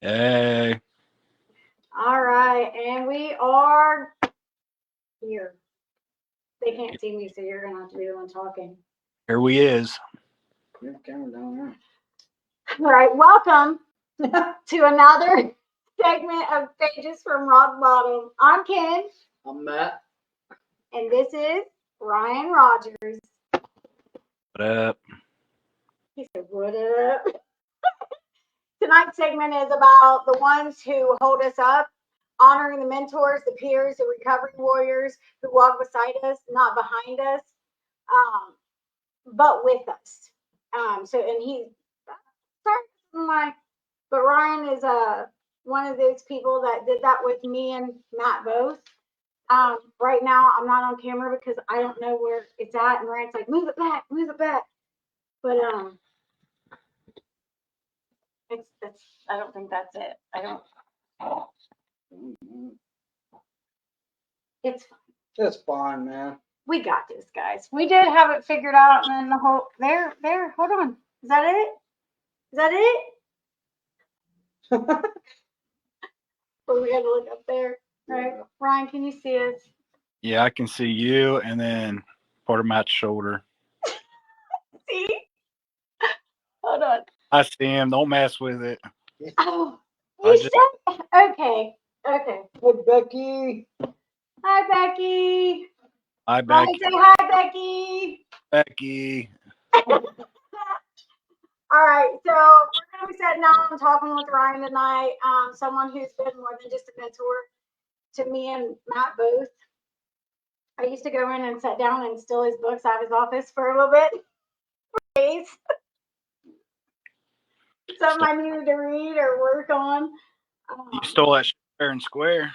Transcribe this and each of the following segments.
Hey. All right, and we are here. They can't see me, so you're gonna have to be the one talking. Here we is. Your camera down there. All right, welcome to another segment of Pages from Rock Bottom. I'm Ken, I'm Matt. and this is Ryan Rogers. What up? He said, "What up?" Tonight's segment is about the ones who hold us up, honoring the mentors, the peers, the recovery warriors who walk beside us, not behind us, but with us. But Ryan is one of those people that did that with me and Matt both. Right now, I'm not on camera because I don't know where it's at, and Ryan's like, move it back. But I don't think that's it. It's fine. It's fine, man. We got this, guys. We did have it figured out, and then the whole there. Hold on. Is that it? Or we gotta look up there, right? Yeah. Ryan, can you see us? Yeah, I can see you and then part of Matt's shoulder. See? Hold on. I see him. Don't mess with it. Oh, I you just- said okay. Hey, Becky. Hi, Becky. Hi, Ryan, Becky. say hi, Becky. Becky. All right, so we're gonna be sitting down and talking with Ryan tonight. Someone who's been more than just a mentor to me and Matt both. I used to go in and sit down and steal his books out of his office for a little bit. Days. Something I needed to read or work on. You stole that fair and square.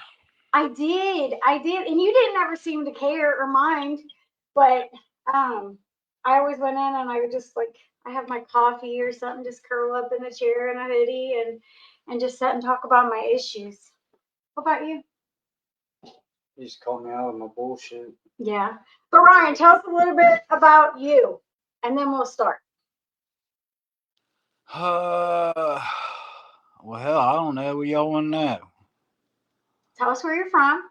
I did, and you didn't ever seem to care or mind. But I always went in and I would just I have my coffee or something, just curl up in the chair in a hoodie and just sit and talk about my issues. What about you? You just called me out of my bullshit. Yeah. But Ryan, tell us a little bit about you, and then we'll start. Well, hell, I don't know what y'all want to know. Tell us where you're from.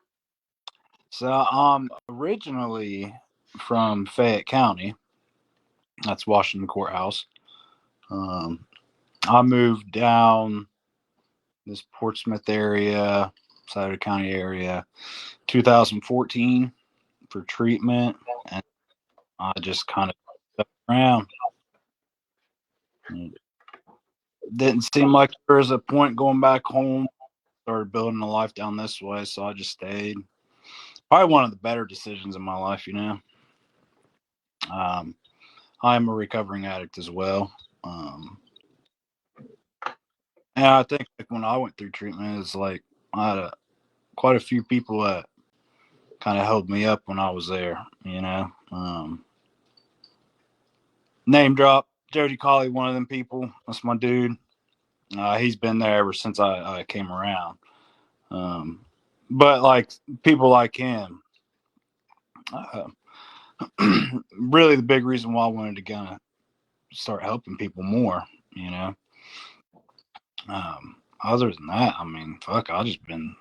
So I'm originally from Fayette County. That's Washington Courthouse. I moved down this Portsmouth area, Sauter County area, 2014 for treatment, and I just kind of stuck around. It didn't seem like there was a point going back home. Started building a life down this way, so I just stayed. Probably one of the better decisions in my life, you know. I'm a recovering addict as well. And I think when I went through treatment, it's I had quite a few people that kind of held me up when I was there, you know. Name drop, Jody Colley, one of them people. That's my dude. He's been there ever since I came around. But people like him, really the big reason why I wanted to kind of start helping people more, you know. Other than that, I mean, fuck, I've just been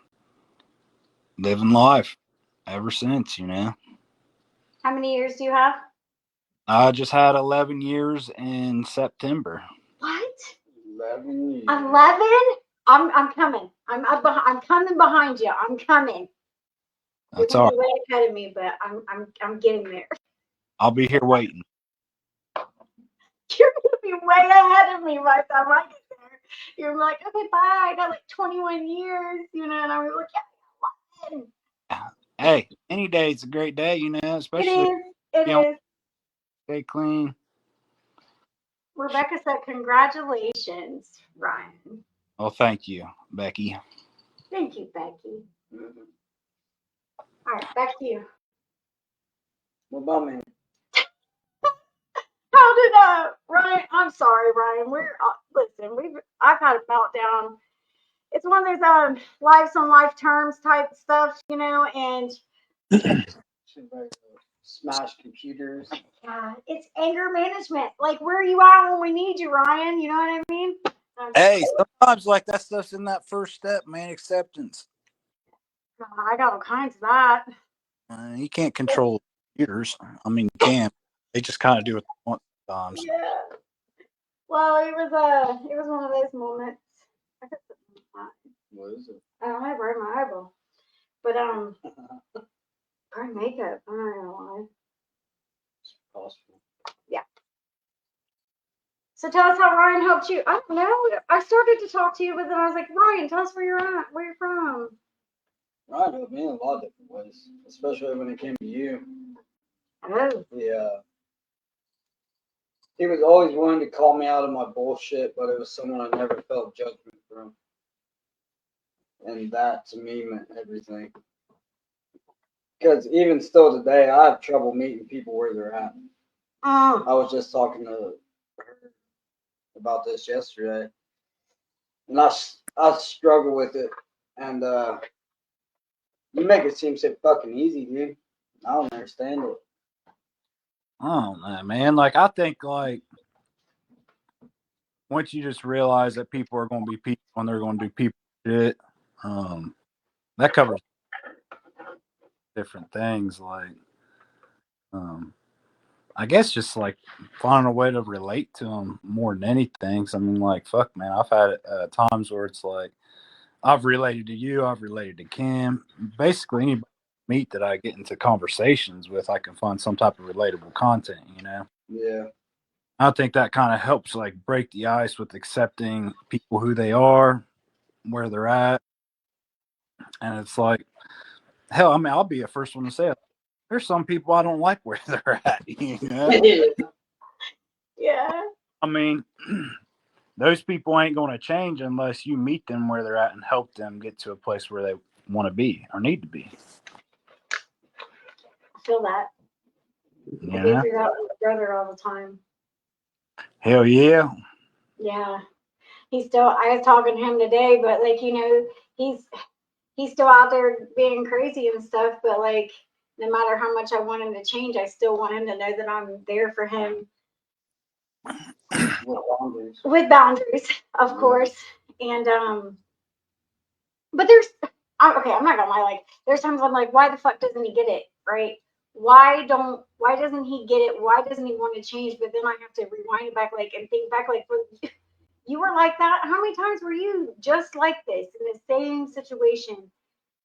living life ever since, you know. How many years do you have? I just had 11 years in September. What? 11 years. 11? I'm coming. I'm coming behind you. I'm coming. That's You're all gonna be way ahead of me, but I'm getting there. I'll be here waiting. You're gonna be way ahead of me by the time I get there. You're like, okay, bye. I got 21 years, you know, and I was like, yeah, Hey, any day it's a great day, you know, especially it is. Stay clean. Rebecca said, congratulations, Ryan. Oh, thank you, Becky. Thank you, Becky. All right, back to you. What about me? How did Ryan? I'm sorry, Ryan. I've had a meltdown. It's one of those lives on life terms type stuff, you know, and Smash computers. it's anger management. Like, where are you at when we need you, Ryan? You know what I mean? So Hey, sometimes like that stuff's in that first step, man. Acceptance. I got all kinds of that. You can't control computers. I mean, you can. They just kind of do what they want sometimes. Yeah. Well, it was one of those moments. I got something on What is it? my eye. I don't know, I burned my eyeball. But burn makeup. I'm not gonna lie. It's possible. So tell us how Ryan helped you. I don't know. I started to talk to you, but then I was like, Ryan, tell us where you're at, where you're from. Ryan helped me in a lot of different ways, especially when it came to you. Oh. He was always willing to call me out of my bullshit, but it was someone I never felt judgment from. And that to me meant everything. Because even still today, I have trouble meeting people where they're at. I was just talking to her about this yesterday, and I struggle with it. And you make it seem so fucking easy, dude. I don't understand it. I don't know, man. Like, I think, like, once you just realize that people are going to be people and they're going to do people shit, that covers different things. Like, I guess just like finding a way to relate to them more than anything. I mean, like, fuck, man, I've had times where it's like I've related to you, I've related to Kim. Basically, anybody I meet that I get into conversations with, I can find some type of relatable content, you know? Yeah. I think that kind of helps, like, break the ice with accepting people who they are, where they're at. And it's like, hell, I mean, I'll be the first one to say it. There's some people I don't like where they're at, you know? Yeah. I mean, those people ain't going to change unless you meet them where they're at and help them get to a place where they want to be or need to be. I feel that. I go Yeah. through that with my brother all the time. Hell yeah. Yeah. I was talking to him today, but like, he's still out there being crazy and stuff, but like, no matter how much I want him to change, I still want him to know that I'm there for him. With boundaries, of course. And but okay, I'm not gonna lie, like there's times I'm like, why the fuck doesn't he get it? Right? Why doesn't he get it? Why doesn't he want to change? But then I have to rewind it back like and think back like, well, you were like that. How many times were you just like this in the same situation?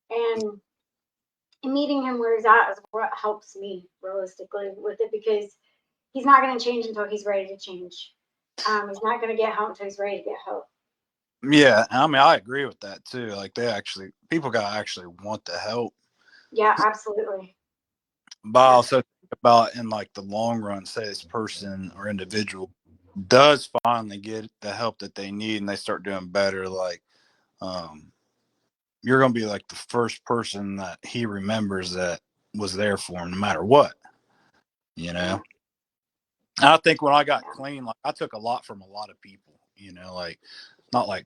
And meeting him where he's at is what helps me realistically with it, because he's not going to change until he's ready to change. He's not going to get help until he's ready to get help. Yeah, I mean, I agree with that too. Like, people gotta actually want the help. Yeah, absolutely. But I also think about in like the long run, say this person or individual does finally get the help that they need and they start doing better, like, you're gonna be like the first person that he remembers that was there for him no matter what, you know. And I think when I got clean, like, I took a lot from a lot of people, you know, like, not like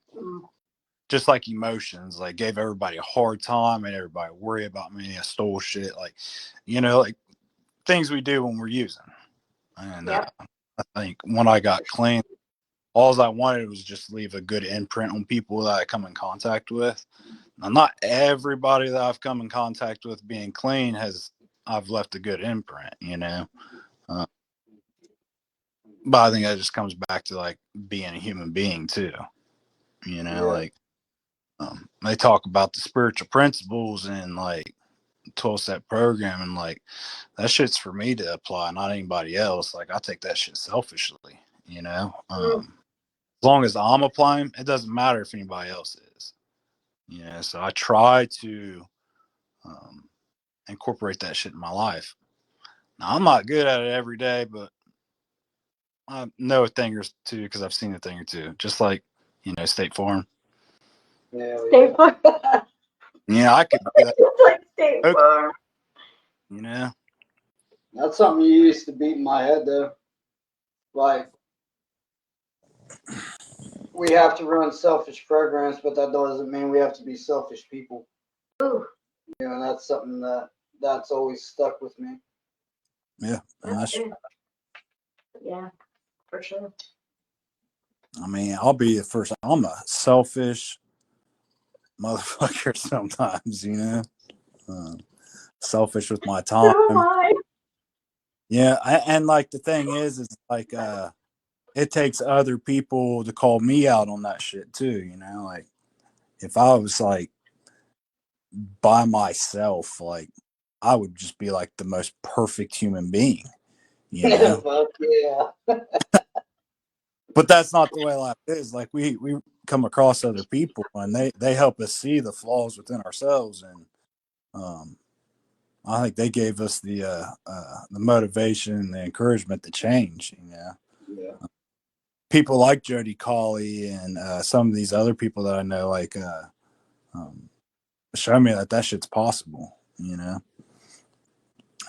just like emotions, like gave everybody a hard time and everybody worry about me. I stole shit, like, you know, like things we do when we're using. And I think when I got clean, all I wanted was just leave a good imprint on people that I come in contact with. Now, not everybody that I've come in contact with being clean I've left a good imprint, you know. But I think that just comes back to like being a human being too, you know, like they talk about the spiritual principles and like 12-step program, and like that shit's for me to apply, not anybody else. Like, I take that shit selfishly, you know. As long as I'm applying, it doesn't matter if anybody else is, you know. So I try to incorporate that shit in my life. Now, I'm not good at it every day, but I know a thing or two because I've seen a thing or two, just like, you know, State Farm. State Farm. Yeah, I could do that. It's like State Farm. You know, that's something you used to beat in my head though. Like, we have to run selfish programs, but that doesn't mean we have to be selfish people. Ooh. You know, that's something that's always stuck with me. Yeah, Yeah, for sure. I mean, I'll be the first. I'm a selfish motherfucker sometimes, you know. Selfish with my time. So am I. Yeah, and like the thing is like it takes other people to call me out on that shit too, you know. Like if I was like by myself, like I would just be like the most perfect human being, you know. Fuck yeah. But that's not the way life is. Like we come across other people and they help us see the flaws within ourselves, and I think they gave us the motivation and the encouragement to change, you know. Yeah. People like Jody Colley and some of these other people that I know, like show me that shit's possible, you know.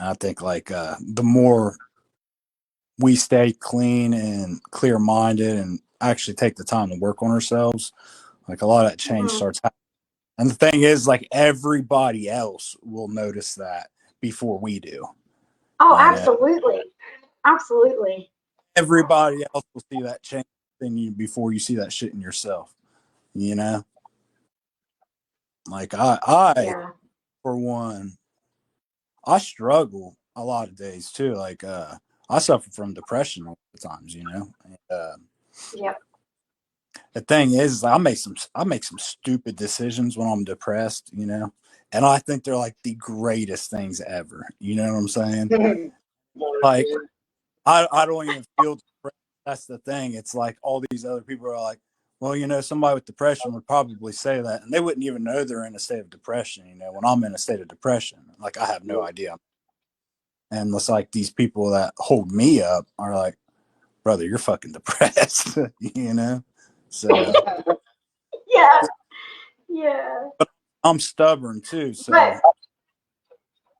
I think like the more we stay clean and clear minded and actually take the time to work on ourselves, like a lot of that change starts happening. And the thing is, like everybody else will notice that before we do. Oh, You know? absolutely. Absolutely. Everybody else will see that change in you before you see that shit in yourself. You know? Like Yeah. for one, I struggle a lot of days too. Like I suffer from depression a lot of times, you know. And, Yep. the thing is I make some stupid decisions when I'm depressed, you know. And I think they're like the greatest things ever. You know what I'm saying? Like I don't even feel depressed. That's the thing. It's like all these other people are like, well, you know, somebody with depression would probably say that, and they wouldn't even know they're in a state of depression. You know, when I'm in a state of depression, like I have no idea. And it's like these people that hold me up are like, brother, you're fucking depressed, you know? So Yeah. Yeah. I'm stubborn too. So But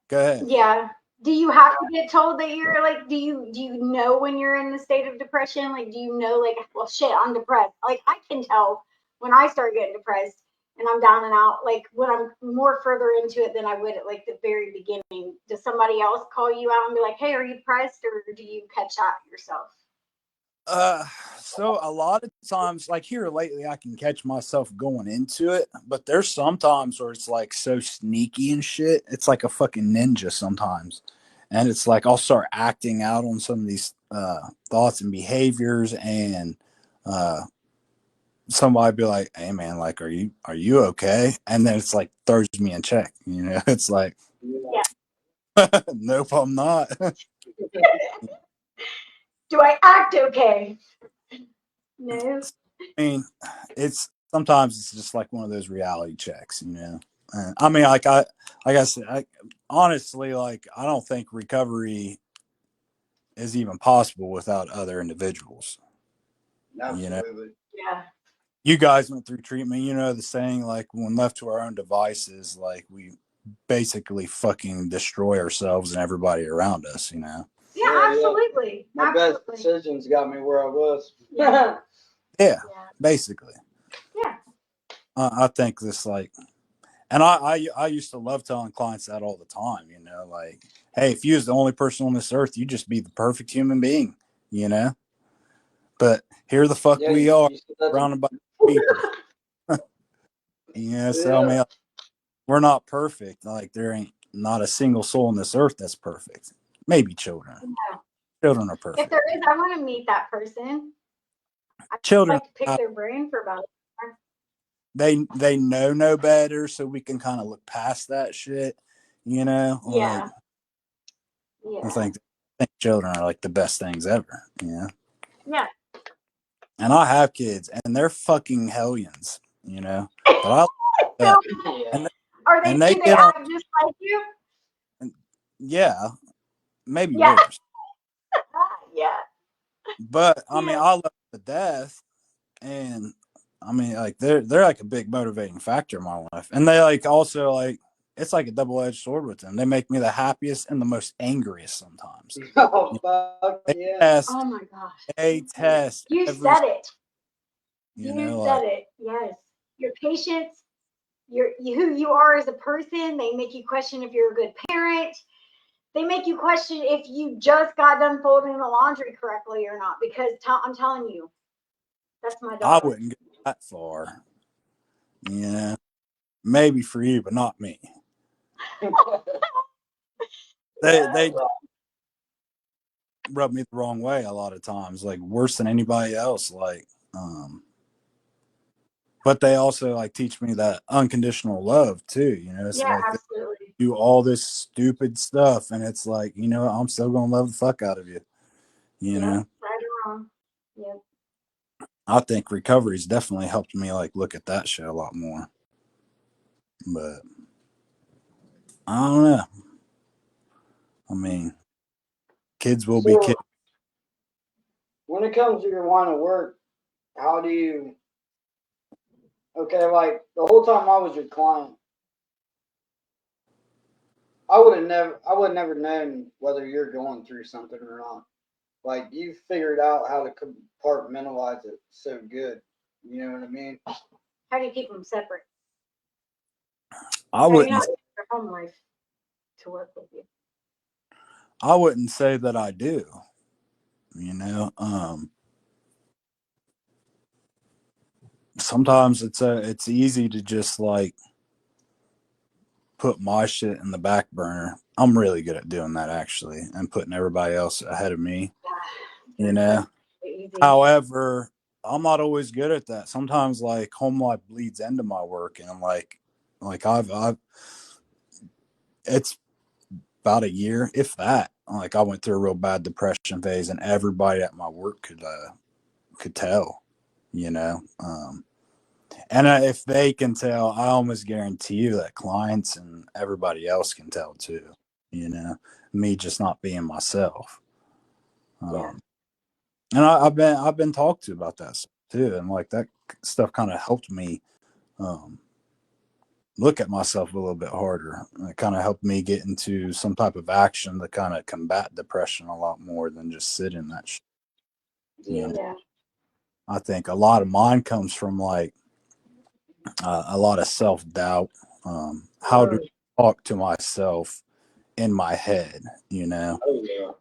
go ahead. yeah. Do you have to get told that you're like, do you know when you're in the state of depression? Like, do you know, like, well, shit, I'm depressed. Like, I can tell when I start getting depressed and I'm down and out, like when I'm more further into it than I would at like the very beginning. Does somebody else call you out and be like, hey, are you depressed? Or do you catch that yourself? So a lot of times, like here lately, I can catch myself going into it, but there's some times where it's like so sneaky and shit. It's like a fucking ninja sometimes, and it's like I'll start acting out on some of these thoughts and behaviors, and somebody be like, "Hey man, like, are you okay?" And then it's like throws me in check. You know, it's like, nope, I'm not. Do I act okay? No. I mean, it's sometimes it's just like one of those reality checks, you know. I mean, like I said, honestly, like I don't think recovery is even possible without other individuals. Absolutely. You know, Yeah. you guys went through treatment. You know the saying, like when left to our own devices, like we basically fucking destroy ourselves and everybody around us. You know. Yeah, absolutely. My absolutely. best decisions got me where I was. Yeah. Yeah, basically. Yeah. I think this like. And I used to love telling clients that all the time, you know, like, hey, if you was the only person on this earth, you'd just be the perfect human being, you know. But here the fuck Yeah, we are, you said that surrounded by people. You know, so I mean, we're not perfect. Like there ain't not a single soul on this earth that's perfect. Maybe children. Yeah. Children are If perfect. there is, I want to meet that person. I'd Children, like to pick their brain for about. they know no better, so we can kind of look past that shit, you know. Like, Yeah. Yeah. I think children are like the best things ever, you know. Yeah. And I have kids, and they're fucking hellions, you know. But I, So, and are they? and they Do they get on, act just like you? yeah, maybe Yeah. worse. Yeah. But I mean, Yeah. I love them to death, and I mean, like they're like a big motivating factor in my life, and they like also like it's like a double-edged sword with them. They make me the happiest and the most angriest sometimes. Oh, fuck They yeah. test, Oh my gosh. they test You every, said it. you You know, said like it. Yes. Your patience, who you are as a person. They make you question if you're a good parent. They make you question if you just got done folding the laundry correctly or not. Because I'm telling you, That's my I dog. wouldn't go that far. Yeah, maybe for you, but not me. They rub me the wrong way a lot of times, like worse than anybody else. Like, but they also like teach me that unconditional love too. You know, it's Yeah, like they absolutely. do all this stupid stuff, and it's like, you know, I'm still gonna love the fuck out of you. You Yep, know, right or wrong. Yep. I think recovery's definitely helped me like look at that shit a lot more. But I don't know. I mean, kids will be So, kids. when it comes to your line of work, how do you? Okay, like the whole time I was your client, I would never known whether you're going through something or not. Like you figured out how to compartmentalize it so good. You know what I mean? How do you keep them separate? I How do you wouldn't. not get your home life to work with you? I wouldn't say that I do. You know, sometimes it's easy to just like put my shit in the back burner. I'm really good at doing that actually, and putting everybody else ahead of me. You know. Easy. However, I'm not always good at that. Sometimes like home life bleeds into my work, and I'm like I've it's about a year, if that. Like I went through a real bad depression phase, and everybody at my work could tell. You know. And if they can tell, I almost guarantee you that clients and everybody else can tell too. You know, me just not being myself. Yeah. And I've been talked to about that stuff too, and like that stuff kind of helped me look at myself a little bit harder. And it kind of helped me get into some type of action to kind of combat depression a lot more than just sit in that shit. You know? Yeah. I think a lot of mine comes from like a lot of self doubt. How do I talk to myself in my head? You know, Oh yeah.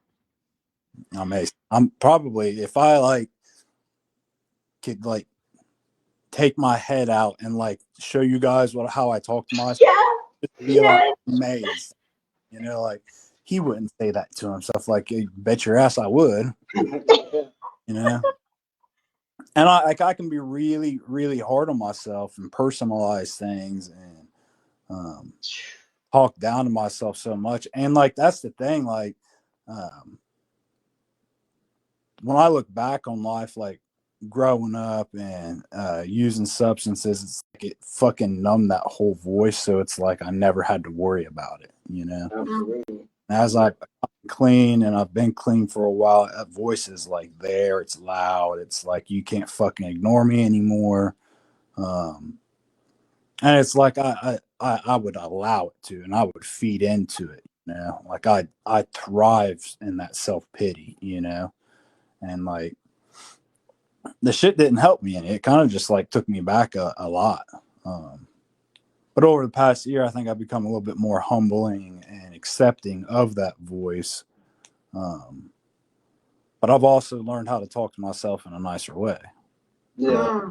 I'm probably, if I like could like take my head out and like show you guys how I talk to myself, Yeah. just be like Yeah. amazed. You know, like he wouldn't say that to himself. Like, you bet your ass I would. You know, and I can be really, really hard on myself and personalize things and talk down to myself so much. And like that's the thing. Like, when I look back on life, like growing up and using substances, it's like it fucking numbed that whole voice. So it's like I never had to worry about it. You know. Absolutely. As I've clean and I've been clean for a while, that voice is like there. It's loud. It's like you can't fucking ignore me anymore. And it's like I would allow it to, and I would feed into it. You know, like I thrive in that self pity. You know, and like the shit didn't help me any. It kind of just like took me back a lot. But over the past year, I think I've become a little bit more humbling and accepting of that voice. But I've also learned how to talk to myself in a nicer way. Yeah.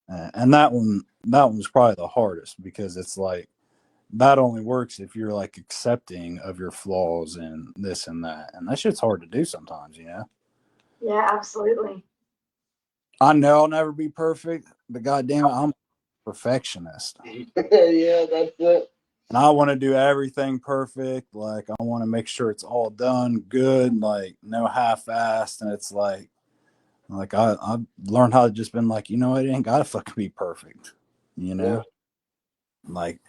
And that was probably the hardest, because it's like that only works if you're like accepting of your flaws and this and that. And that shit's hard to do sometimes, you know? Yeah, absolutely. I know I'll never be perfect, but goddamn it, I'm a perfectionist. Yeah, that's it. And I want to do everything perfect. Like I want to make sure it's all done good, like no half-assed. And it's like I've learned how to just been like, you know, it ain't gotta fucking be perfect. You know? Yeah. Like,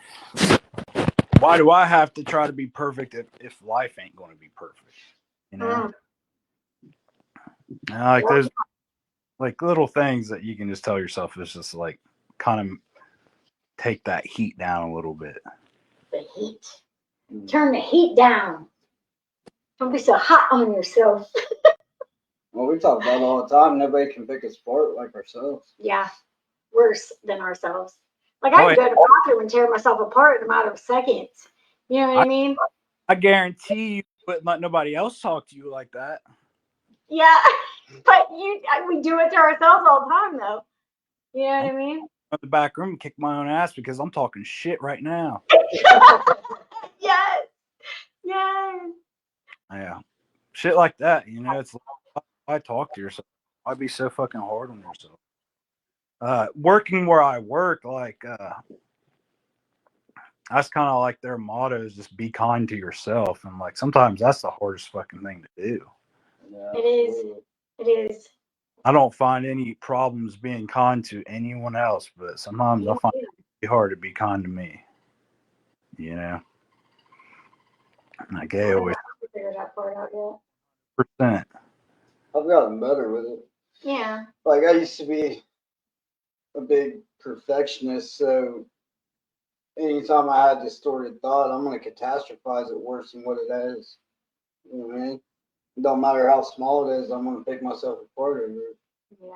why do I have to try to be perfect if life ain't gonna be perfect? You know? And like those like little things that you can just tell yourself is just like kind of take that heat down a little bit. The heat. Turn the heat down. Don't be so hot on yourself. Well, we talk about it all the time. Nobody can pick us apart like ourselves. Yeah, worse than ourselves. Like I can go to the bathroom and tear myself apart in a matter of seconds. You know what I mean? I guarantee you wouldn't let nobody else talk to you like that. Yeah, but we do it to ourselves all the time, though. You know what I mean? In the back room and kick my own ass because I'm talking shit right now. Yes, yes. Yeah. Shit like that, you know, it's like, why talk to yourself? Why be so fucking hard on yourself? Working where I work, like, that's kind of like their motto is just be kind to yourself. And like, sometimes that's the hardest fucking thing to do. Yeah, It is. absolutely. It is. I don't find any problems being kind to anyone else, but sometimes I find it hard to be kind to me. You know, like I I haven't always figured that part out yet. percent. I've gotten better with it. Yeah. Like I used to be a big perfectionist, so anytime I had distorted thought, I'm gonna catastrophize it worse than what it is. You know what I mean? It don't matter how small it is, I'm gonna pick myself apart over it. Yeah.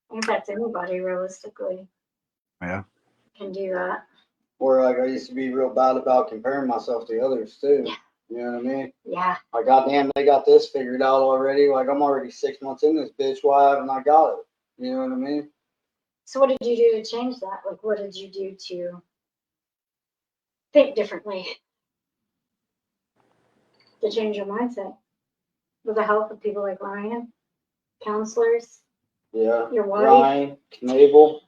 I think that's anybody realistically Yeah. can do that. Or like I used to be real bad about comparing myself to others too. Yeah. You know what I mean? Yeah. Like goddamn, they got this figured out already. Like I'm already 6 months in this bitch. Why haven't I got it? You know what I mean? So what did you do to change that? Like, what did you do to think differently? To change your mindset? With the help of people like Ryan, counselors, Yeah. your wife, Ryan, Knable.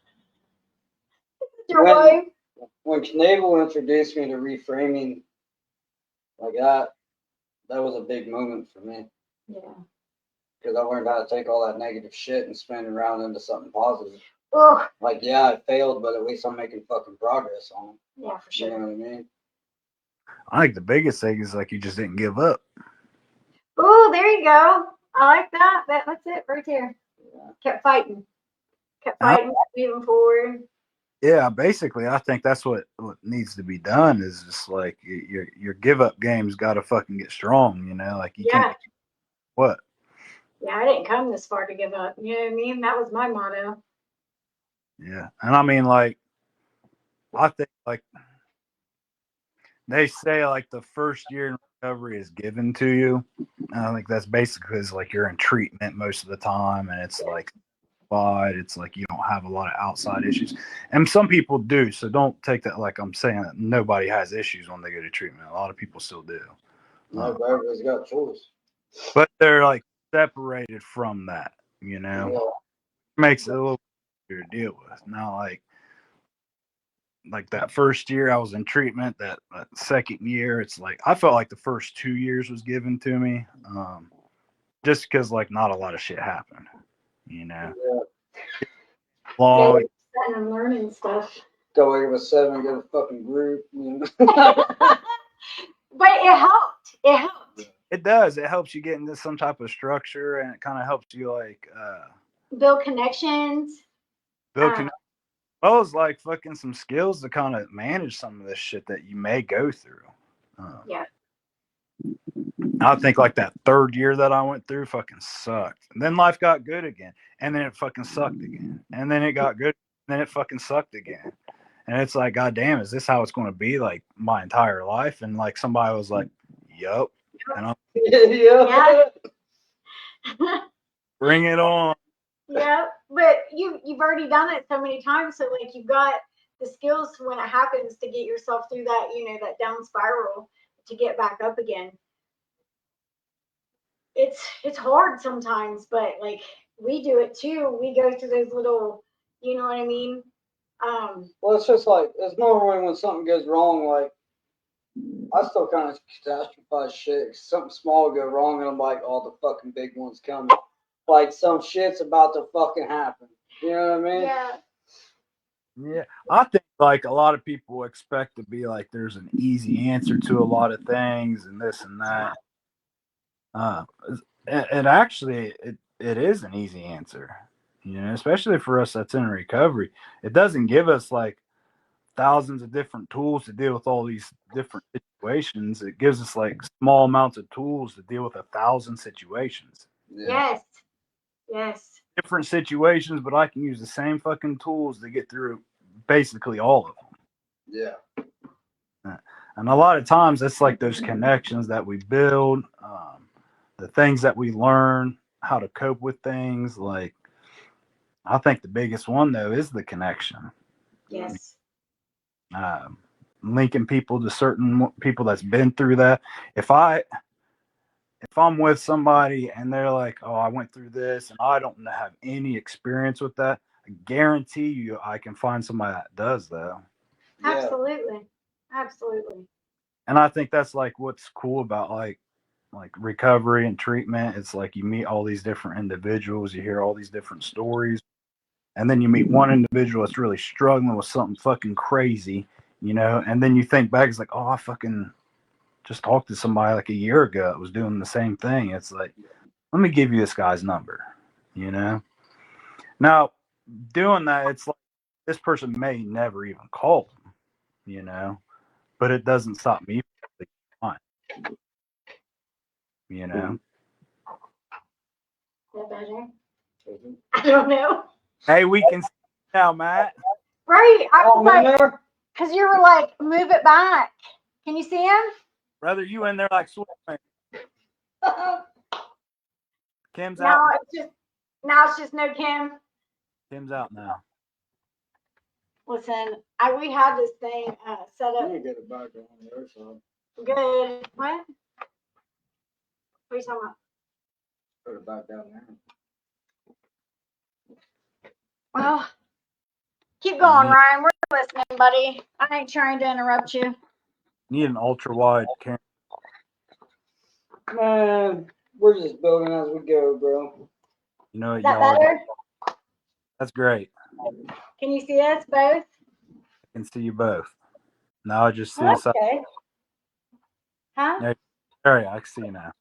your When- wife. When Knable introduced me to reframing like that was a big moment for me. Yeah. Because I learned how to take all that negative shit and spin it around into something positive. Oh, Like, yeah, I failed, but at least I'm making fucking progress on it. yeah, for You know sure. what I mean? I think the biggest thing is like you just didn't give up. Oh, there you go. I like that. That's it right there. Yeah. Kept fighting. Kept fighting, kept moving forward. Yeah, basically, I think that's what needs to be done is just like your give up game's got to fucking get strong. You know, like you Yeah. can't. What? Yeah, I didn't come this far to give up. You know what I mean? That was my motto. Yeah, and I mean, like, I think like they say like the first year in recovery is given to you. I think that's basically is like you're in treatment most of the time, and it's like wide. It's like you don't have a lot of outside issues, and some people do. So don't take that like I'm saying that nobody has issues when they go to treatment. A lot of people still do, No, but everybody's got a choice. but they're like separated from that. You know, Yeah. makes it a little easier to deal with. Now, like that first year I was in treatment, that second year, it's like I felt like the first 2 years was given to me, just because like not a lot of shit happened, you know. Yeah. Law, Yeah, sitting and learning stuff. Go wake up at 7, get a fucking group. You know? But it helped. It helped. it does. It helps you get into some type of structure, and it kind of helps you like Build connections. build as well as like fucking some skills to kind of manage some of this shit that you may go through. Yeah. I think like that third year that I went through fucking sucked. And then life got good again. And then it fucking sucked again. And then it got good. And then it fucking sucked again. And it's like, God damn, is this how it's going to be like my entire life? And like somebody was like, yup. And I'm Yeah. bring it on. Yeah, but you've already done it so many times, so like you've got the skills when it happens to get yourself through that, that down spiral to get back up again. It's hard sometimes, but like we do it too. We go through those little, you know what I mean? Well, it's just like, it's normally when something goes wrong, like, I still kind of catastrophize shit. Something small will go wrong, and I'm like, all the fucking big ones coming. Like, some shit's about to fucking happen. You know what I mean? Yeah. Yeah. I think like a lot of people expect to be like there's an easy answer to a lot of things and this and that. It actually it is an easy answer, especially for us that's in recovery. It doesn't give us like thousands of different tools to deal with all these different situations. It gives us like small amounts of tools to deal with 1,000 situations. Yeah. Yes. Different situations, but I can use the same fucking tools to get through basically all of them. Yeah. And a lot of times it's like those connections that we build, the things that we learn, how to cope with things. Like, I think the biggest one though is the connection. Yes. Um, Linking people to certain people that's been through that. If I'm with somebody and they're like, "Oh, I went through this and I don't have any experience with that," I guarantee you I can find somebody that does though. Yeah. Absolutely. Absolutely. And I think that's like what's cool about like recovery and treatment. It's like you meet all these different individuals, you hear all these different stories, and then you meet one individual that's really struggling with something fucking crazy, and then you think back, it's like, oh, I fucking just talked to somebody like a year ago that was doing the same thing. It's like, let me give you this guy's number, Now, doing that, it's like this person may never even call him, but it doesn't stop me from fine, Is that better? I don't know. Hey, we can see now, Matt. Right. I Oh, was like, man. because you were like, move it back. Can you see him? Brother, you in there like swimming. Kim's Now out. it's just no Kim. Kim's out now. Listen, we had this thing set Let up me get it back on the other side. good. What? What are you talking about? Put it back down there. Well, keep going, Ryan. We're listening, buddy. I ain't trying to interrupt you. Need an ultra wide camera. Man, we're just building as we go, bro. You know, Is that y'all. better? That's great. Can you see us both? I can see you both. Now I just see the side. Okay. Huh? Yeah, all right, I can see you now.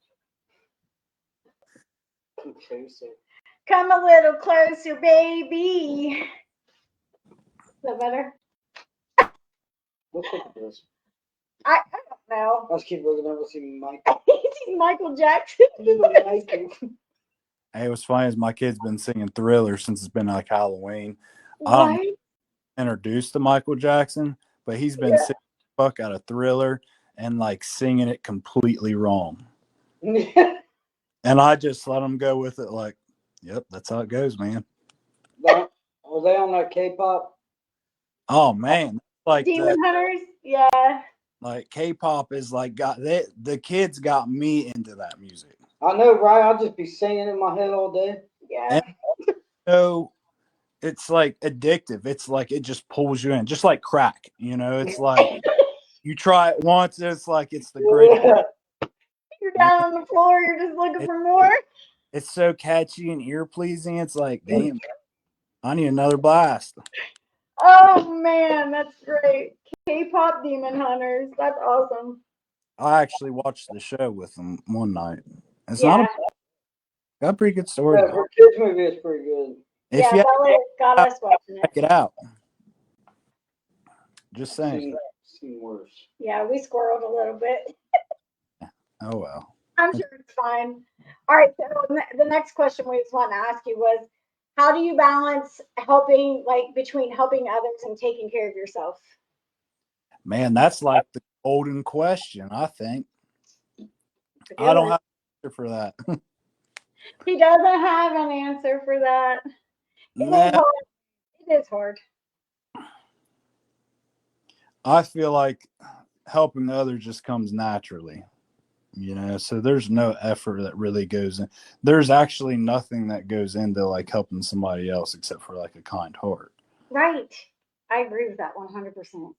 Come a little closer, baby. Is that better? Look at this. I don't know. Let's keep looking up. Let's see Mike. He's Michael Jackson. Hey, what's funny is my kid's been singing Thriller since it's been like Halloween. Right? Introduced to Michael Jackson, but he's been singing the fuck out of Thriller and like singing it completely wrong. And I just let him go with it like, yep, that's how it goes, man. Are they on that K-pop? Oh man, like Demon Hunters? Yeah. like K-pop is like the kids got me into that music. I know, right? I'll just be singing in my head all day. Yeah. So it's like addictive. It's like it just pulls you in, just like crack. It's like you try it once, it's like it's the greatest. You're down on the floor, you're just looking for more. It's so catchy and ear pleasing. It's like, damn, I need another blast. Oh man, that's great. K-pop Demon Hunters. That's awesome. I actually watched the show with them one night. It's Yeah. got a pretty good story. Yeah, for kids movie, it's pretty good. If Yeah, you Bella got us watching check it. it out, just saying. Seen worse. Yeah, we squirreled a little bit. Oh well. I'm sure it's fine. All right, so the next question we just want to ask you was, how do you balance between helping others and taking care of yourself? Man, that's like the golden question, I think. I don't have an answer for that. He doesn't have an answer for that. Nah, It is hard. I feel like helping others just comes naturally. So there's no effort that really goes in. There's actually nothing that goes into like helping somebody else except for like a kind heart. Right. I agree with that 100%.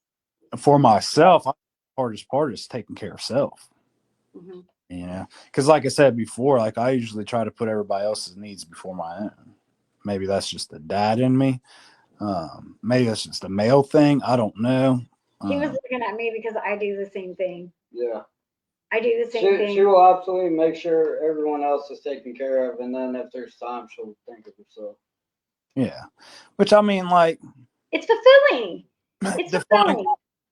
For myself, the hardest part is taking care of self. Mm-hmm. Because like I said before, like I usually try to put everybody else's needs before my own. Maybe that's just the dad in me. Maybe that's just a male thing. I don't know. He was looking at me because I do the same thing. Yeah. I do the same thing. She will absolutely make sure everyone else is taken care of, and then if there's time, she'll think of herself. Yeah. Which I mean, like, it's fulfilling. It's fulfilling.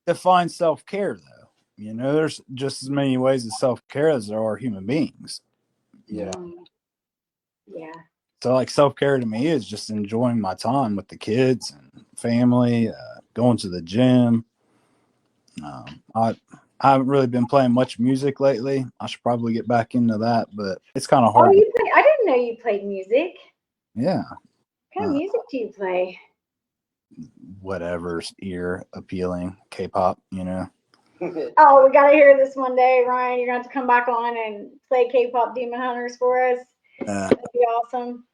Define self-care though. There's just as many ways of self-care as there are human beings. Yeah. Yeah. So like self-care to me is just enjoying my time with the kids and family, going to the gym. I haven't really been playing much music lately. I should probably get back into that, but it's kind of Oh, hard. I didn't know you played music. Yeah, What kind of music do you play? whatever's ear appealing, K-pop, you know. Oh, we gotta hear this one day, Ryan. You're gonna have to come back on and play K-pop Demon Hunters for us. That'd be awesome.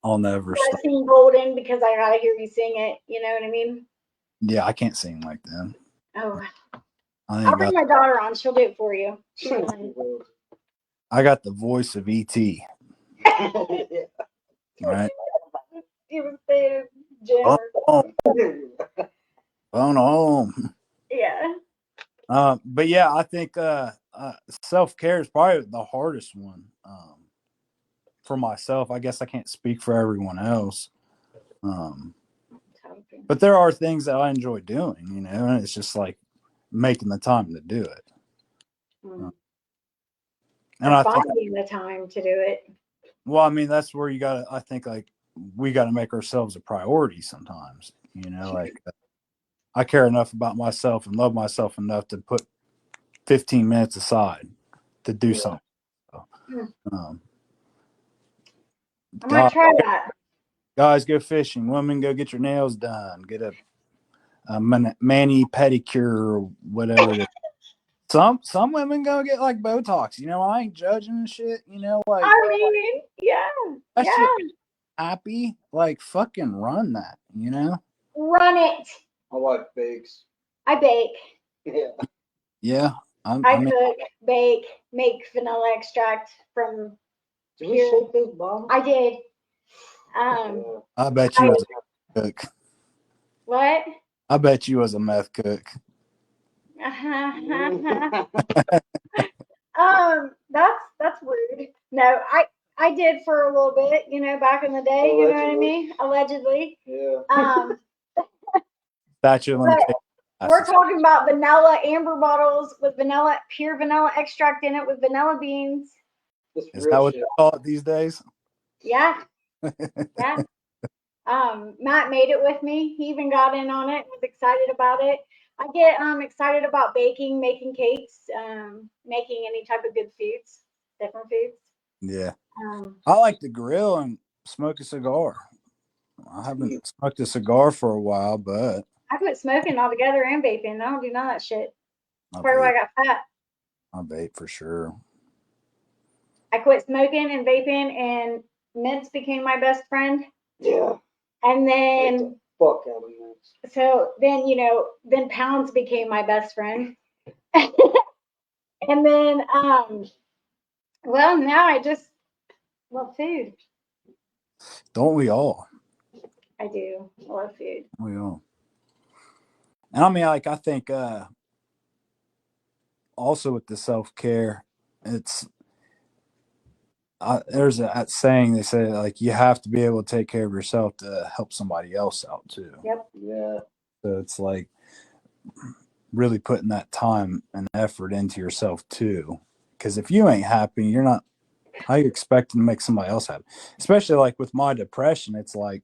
I'll never I stop. sing Golden because I gotta hear you sing it. You know what I mean? Yeah, I can't sing like them. Oh, I I'll think bring my daughter on. She'll do it for you. She can. I got the voice of E.T. Right? He was saying, Jim. Oh, phone home. Yeah. But yeah, I think self-care is probably the hardest one for myself. I guess I can't speak for everyone else. But there are things that I enjoy doing, you know, and it's just like making the time to do it. And I think, finding the time to do it. well, I mean, that's where you got to, I think, like, we got to make ourselves a priority sometimes, you know, like I care enough about myself and love myself enough to put 15 minutes aside to do something. So, I might try that. Guys, go fishing. Women, go get your nails done. Get a mani pedicure or whatever it is. Some women go get like Botox. You know, I ain't judging and shit. You know, like I mean, yeah. that Yeah. shit makes me happy. Like fucking run that. You know. Run it. I like bakes. I bake. Yeah. Yeah. I cook, bake, make vanilla extract from. Did we shake those bottles? I did. I bet you was a cook. What? I bet you was a meth cook. That's rude. No, I did for a little bit, you know, back in the day. You know what I mean? Allegedly. Yeah. Statute of limitations. We're talking about vanilla amber bottles with pure vanilla extract in it with vanilla beans. Is that what they call it these days? Yeah. Yeah. Matt made it with me. He even got in on it, was excited about it. I get excited about baking, making cakes, making any type of good foods, different foods. Yeah. I like to grill and smoke a cigar. I haven't smoked a cigar for a while, but I quit smoking altogether and vaping. I don't do none of that shit. I That's why I got fat. I vape for sure. I quit smoking and vaping, and mints became my best friend. Yeah. And then Fuck out of mints. so then, you know, then pounds became my best friend. And then well, now I just love food. Don't we all? I do. I love food. We all. And I mean, like, I think also with the self-care, it's there's that saying, they say, like, you have to be able to take care of yourself to help somebody else out too. Yep. Yeah. So it's like really putting that time and effort into yourself too. Because if you ain't happy, you're not, how you expecting to make somebody else happy? Especially like with my depression, it's like,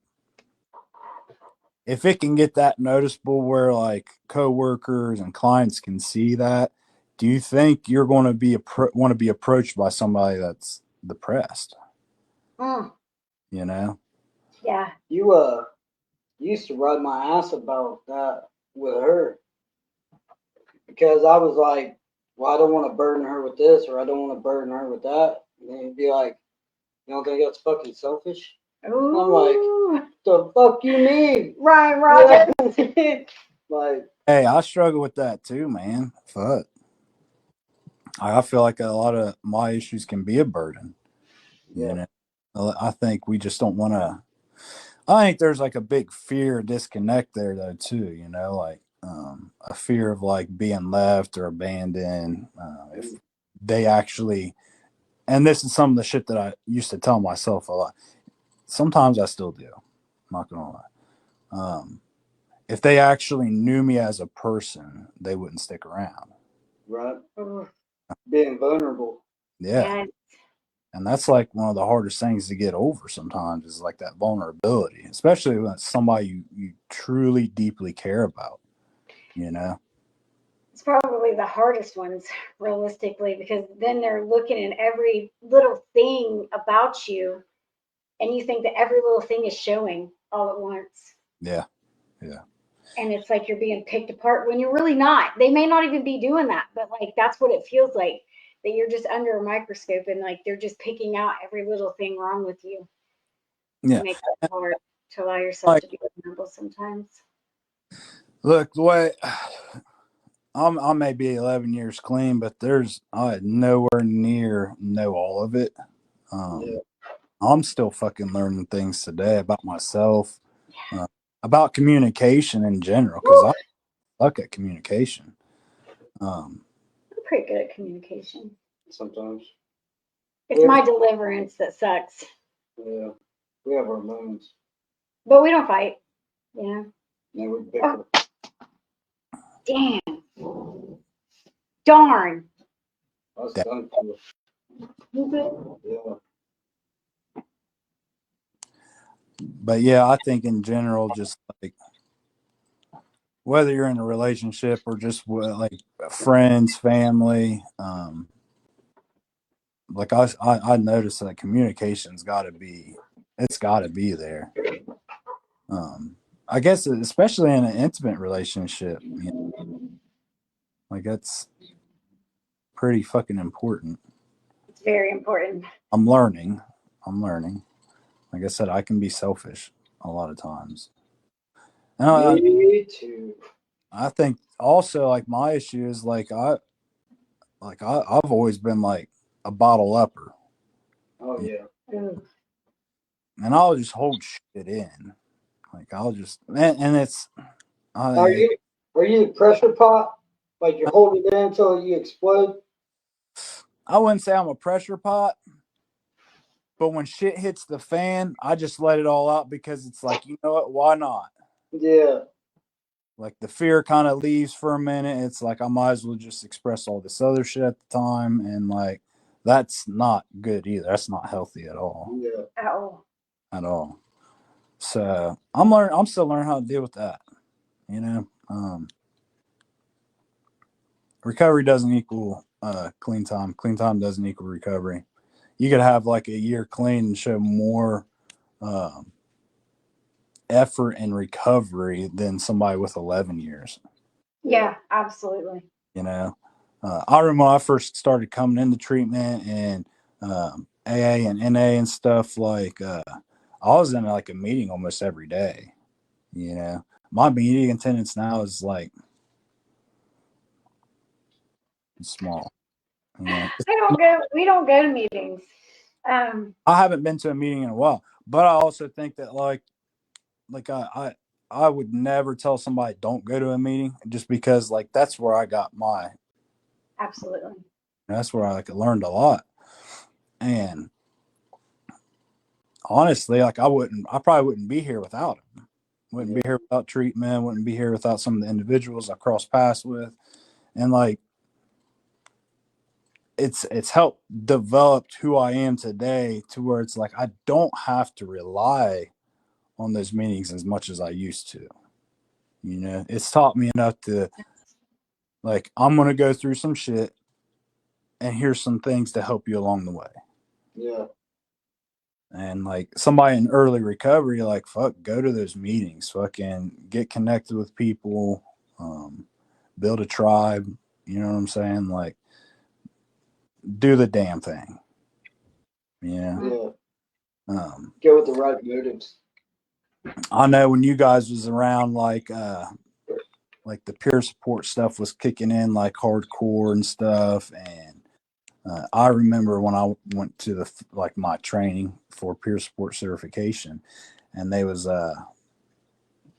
if it can get that noticeable where like coworkers and clients can see that, do you think you're going to be want to be approached by somebody that's depressed? You know? Yeah. You used to ride my ass about that with her because I was like, well, I don't want to burden her with this or I don't want to burden her with that. And then you'd be like, you don't think that's fucking selfish? Ooh. I'm like, the fuck you mean? Ryan Rogers. Like, hey, I struggle with that too, man. Fuck. I feel like a lot of my issues can be a burden. yeah. You know, I think we just don't want to. I think there's like a big fear disconnect there though too. You know, like a fear of like being left or abandoned. If they actually, and this is some of the shit that I used to tell myself a lot. Sometimes I still do. I'm not gonna lie. If they actually knew me as a person, they wouldn't stick around. Right. Being vulnerable. Yeah. And that's like one of the hardest things to get over sometimes is like that vulnerability, especially when it's somebody you truly deeply care about, you know? It's probably the hardest ones, realistically, because then they're looking at every little thing about you, and you think that every little thing is showing all at once. Yeah. And it's like you're being picked apart when you're really not. They may not even be doing that, but like that's what it feels like. That you're just under a microscope and like they're just picking out every little thing wrong with you. Yeah. It makes it hard to allow yourself to be vulnerable sometimes. Look, the way I may be 11 years clean, but I nowhere near know all of it. Yeah. I'm still fucking learning things today about myself, about communication in general, because I suck at communication. I'm pretty good at communication. Sometimes. It's my deliverance that sucks. Yeah. We have our moments. But we don't fight. Yeah. And we bicker. Damn. Darn. That's uncool. Yeah. But yeah, I think in general, just like whether you're in a relationship or just like friends, family, like I noticed that communication's got to be there. I guess especially in an intimate relationship, you know, like that's pretty fucking important. It's very important. I'm learning. Like I said, I can be selfish a lot of times. And Me too. I think also like my issue is like I've always been like a bottle upper. Oh yeah. And I'll just hold shit in. Like I'll just and it's Are you the pressure pot? Like you hold it in until you explode? I wouldn't say I'm a pressure pot, but when shit hits the fan, I just let it all out because it's like, you know what, why not? Yeah. Like the fear kind of leaves for a minute. It's like I might as well just express all this other shit at the time, and like that's not good either. That's not healthy at all. Yeah. At all. So I'm still learning how to deal with that. You know, recovery doesn't equal clean time. Clean time doesn't equal recovery. You could have like a year clean and show more effort and recovery than somebody with 11 years. Yeah, absolutely. You know, I remember when I first started coming into treatment and AA and NA and stuff, like I was in like a meeting almost every day. You know, my meeting attendance now is like small. You know, We don't go to meetings. I haven't been to a meeting in a while, but I also think that like I would never tell somebody don't go to a meeting just because like that's where I got absolutely. That's where I like learned a lot. And honestly, like I probably wouldn't be here without them. Wouldn't be here without treatment, wouldn't be here without some of the individuals I crossed paths with. And like it's helped develop who I am today to where it's like I don't have to rely on those meetings as much as I used to. You know, it's taught me enough to like I'm gonna go through some shit and here's some things to help you along the way. Yeah. And like somebody in early recovery, like fuck, go to those meetings, fucking get connected with people, build a tribe. You know what I'm saying? Like, do the damn thing. Yeah. Go with the right motives. I know when you guys was around, like the peer support stuff was kicking in like hardcore and stuff, and I remember when I went to the like my training for peer support certification, and they was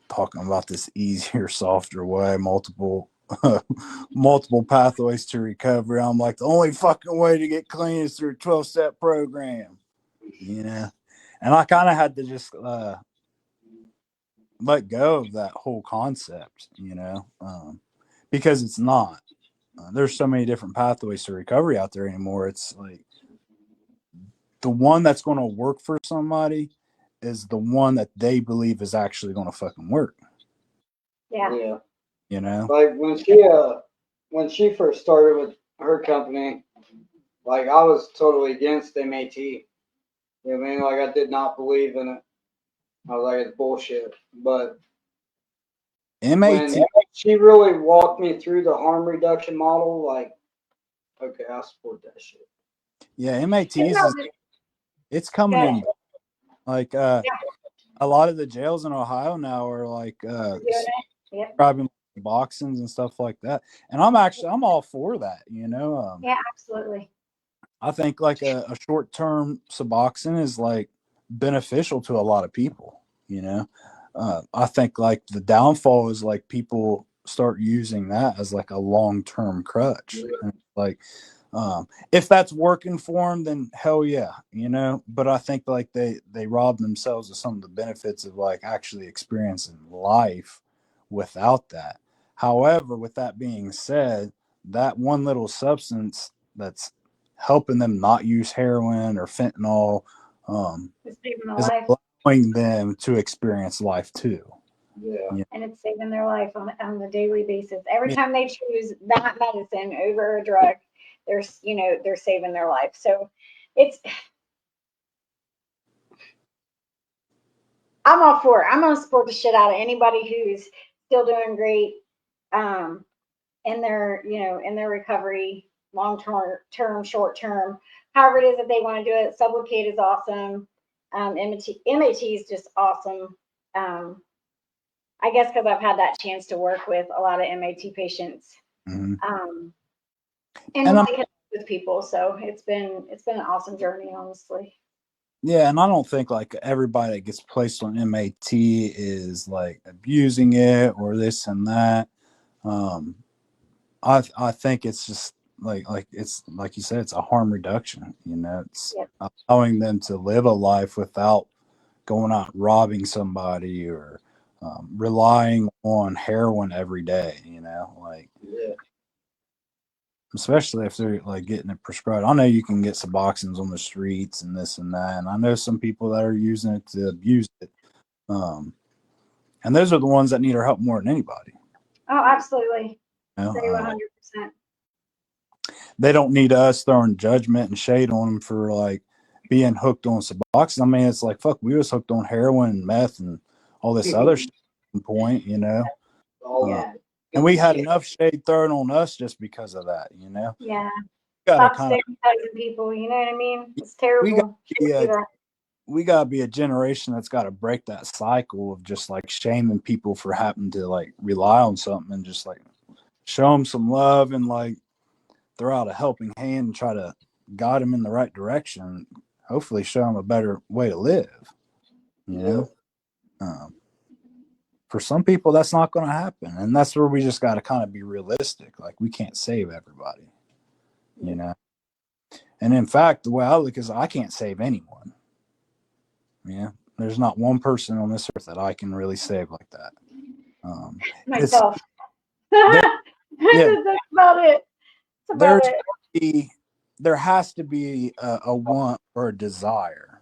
talking about this easier, softer way, multiple pathways to recovery. I'm like, the only fucking way to get clean is through a 12-step program, you know. And I kind of had to just let go of that whole concept, you know, because it's not. There's so many different pathways to recovery out there anymore. It's like the one that's going to work for somebody is the one that they believe is actually going to fucking work. Yeah. You know, like when she when she first started with her company, like I was totally against MAT. You know what I mean? Like I did not believe in it. I was like, it's bullshit. But MAT. when she really walked me through the harm reduction model, like, okay, I support that shit. Yeah, MATs No, is it's coming Okay. in like a lot of the jails in Ohio now are like Doing it. Yep. prescribing Suboxones and stuff like that. And I'm all for that, you know. Yeah, absolutely. I think like a short term Suboxone is like beneficial to a lot of people, you know. I think like the downfall is like people start using that as like a long term crutch. And like if that's working for them, then hell yeah, you know. But I think like they rob themselves of some of the benefits of like actually experiencing life without that. However, with that being said, that one little substance that's helping them not use heroin or fentanyl It's saving their is life, allowing them to experience life too. Yeah. and it's saving their life on a daily basis. Every Yeah. time they choose that medicine over a drug, they're saving their life. So it's I'm all for it. I'm gonna support the shit out of anybody who's still doing great in their recovery, long term, short term, however it is that they want to do it. Sublocade is awesome. MAT is just awesome. I guess because I've had that chance to work with a lot of MAT patients, Mhm. and And really connect with people. So it's been an awesome journey, honestly. yeah, and I don't think like everybody that gets placed on MAT is like abusing it or this and that. Um, I think it's just like it's like you said, it's a harm reduction. You know, it's Yep. allowing them to live a life without going out robbing somebody or relying on heroin every day. You know, like Yeah. especially if they're like getting it prescribed. I know you can get Suboxones on the streets and this and that, and I know some people that are using it to abuse it. And those are the ones that need our help more than anybody. Oh, absolutely. You know? Say 100%. They don't need us throwing judgment and shade on them for like being hooked on Suboxone. I mean, it's like fuck, we was hooked on heroin and meth and all this other shit at one point, you know. Oh, And we had enough shade thrown on us just because of that, you know. Yeah. We gotta Stop kind of stigmatizing people. You know what I mean? It's terrible. we gotta be a generation that's got to break that cycle of just like shaming people for having to like rely on something and just like show them some love and like throw out a helping hand and try to guide them in the right direction. Hopefully, show them a better way to live. You know, for some people, that's not going to happen, and that's where we just got to kind of be realistic. Like we can't save everybody. You know, and in fact, the way I look is I can't save anyone. Yeah, there's not one person on this earth that I can really save like that. Myself. yeah, That's about it. That's about it. There has to be a want or a desire.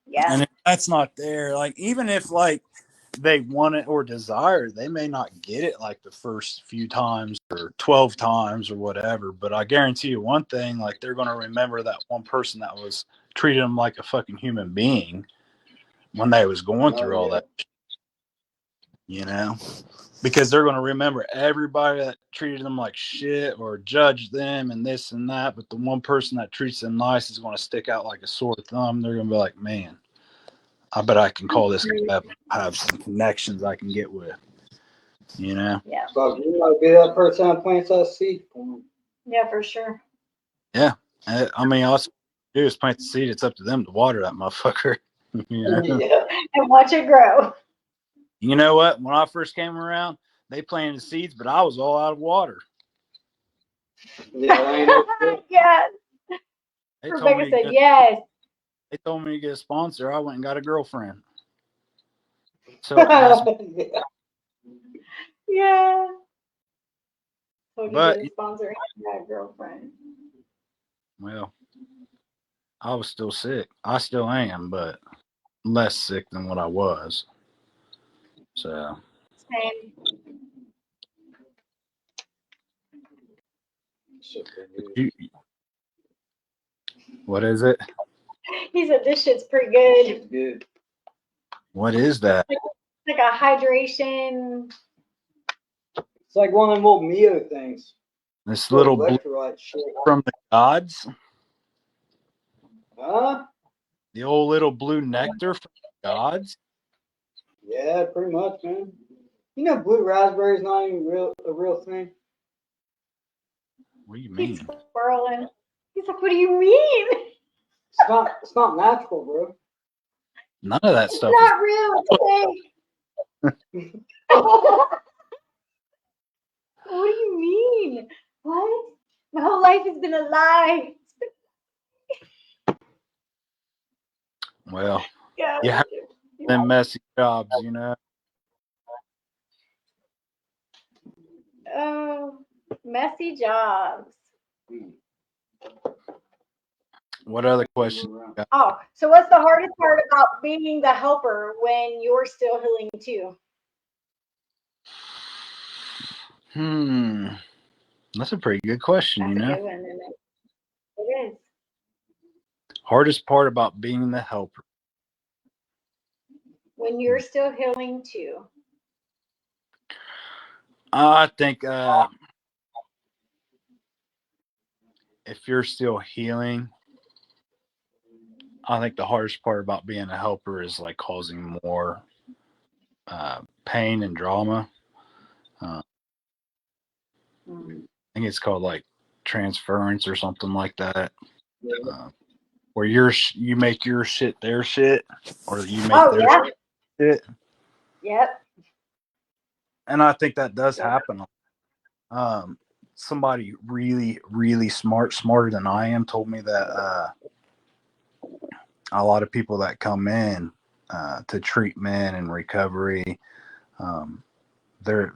Yeah. And if that's not there, like even if like they want it or desire, they may not get it like the first few times or 12 times or whatever. But I guarantee you one thing, like they're going to remember that one person that was treating them like a fucking human being when they was going through all that, you know, because they're going to remember everybody that treated them like shit or judged them and this and that. But the one person that treats them nice is going to stick out like a sore thumb. They're going to be like, man, I bet I can call this up, have some connections I can get with, you know? Yeah. So you might be that person that plants that seed for them. Yeah, for sure. Yeah. I mean, all you do is plant the seed. It's up to them to water that motherfucker. You know? Yeah. And watch it grow. You know what? When I first came around, they planted seeds, but I was all out of water. Yeah. Yes. They told Rebecca me said yes. They told me to get a sponsor. I went and got a girlfriend. So as, Yeah. So you But- get a sponsor and a girlfriend. well, I was still sick. I still am, but less sick than what I was. So Same. Shit, pretty good. You, what is it? He said this shit's pretty good. Shit's good. What is that? Like a hydration. It's like one of them old Mio things. This little blue electrolyte shit. from the gods? Huh? The old little blue nectar from the gods? Yeah, pretty much, man. You know, blue raspberry is not even a real thing. What do you He's mean? swirling. He's like, what do you mean? It's not natural, bro. None of that It's stuff not real. It's fake. What do you mean? What? My whole life has been a lie. well, Yeah. you have them messy jobs, you know. Oh, messy jobs. What other questions? Oh, so what's the hardest part about being the helper when you're still healing too? That's a pretty good question, That's you a know. good one, isn't it? It is. Hardest part about being the helper. When you're still healing too. I think if you're still healing, I think the hardest part about being a helper is like causing more pain and drama. I think it's called like transference or something like that, where you make your shit their shit, or you make their shit. Yep. And I think that does happen. Somebody really, really smarter than I am, told me that a lot of people that come in to treatment and recovery, they're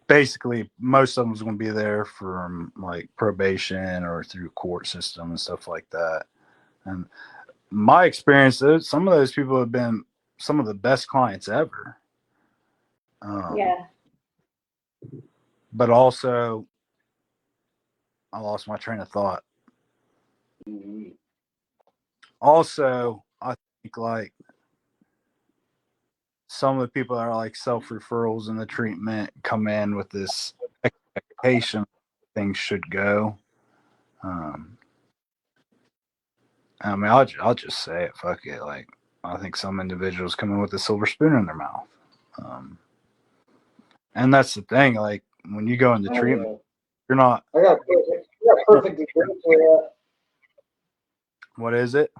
basically, most of them is going to be there from like probation or through court system and stuff like that. And my experience, some of those people have been some of the best clients ever. Yeah. But also, I lost my train of thought. Also, I think like some of the people that are like self-referrals in the treatment come in with this expectation things should go. I mean, I'll just say it. Fuck it. Like, I think some individuals come in with a silver spoon in their mouth. And that's the thing. Like, when you go into treatment, you're not. I got perfect example for that. What is it?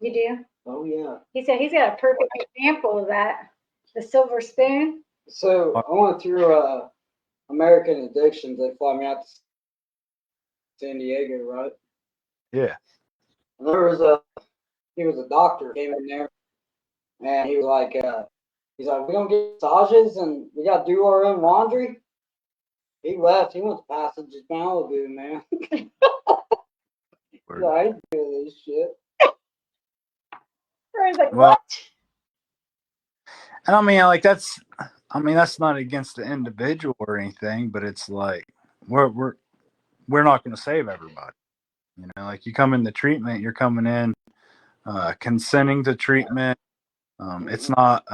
You do? Oh, yeah. He said he's got a perfect example of that. The silver spoon. So I went through American Addictions. They fly me out to San Diego, right? Yeah. And he was a doctor, came in there, and he was like, we're gonna get massages and we gotta do our own laundry. He left. He went to Passages Malibu, man. He's like, I ain't doing this shit. Brian's like, Well, what? and I mean, like that's not against the individual or anything, but it's like we're not going to save everybody. You know, like you come into treatment, you're coming in consenting to treatment. It's not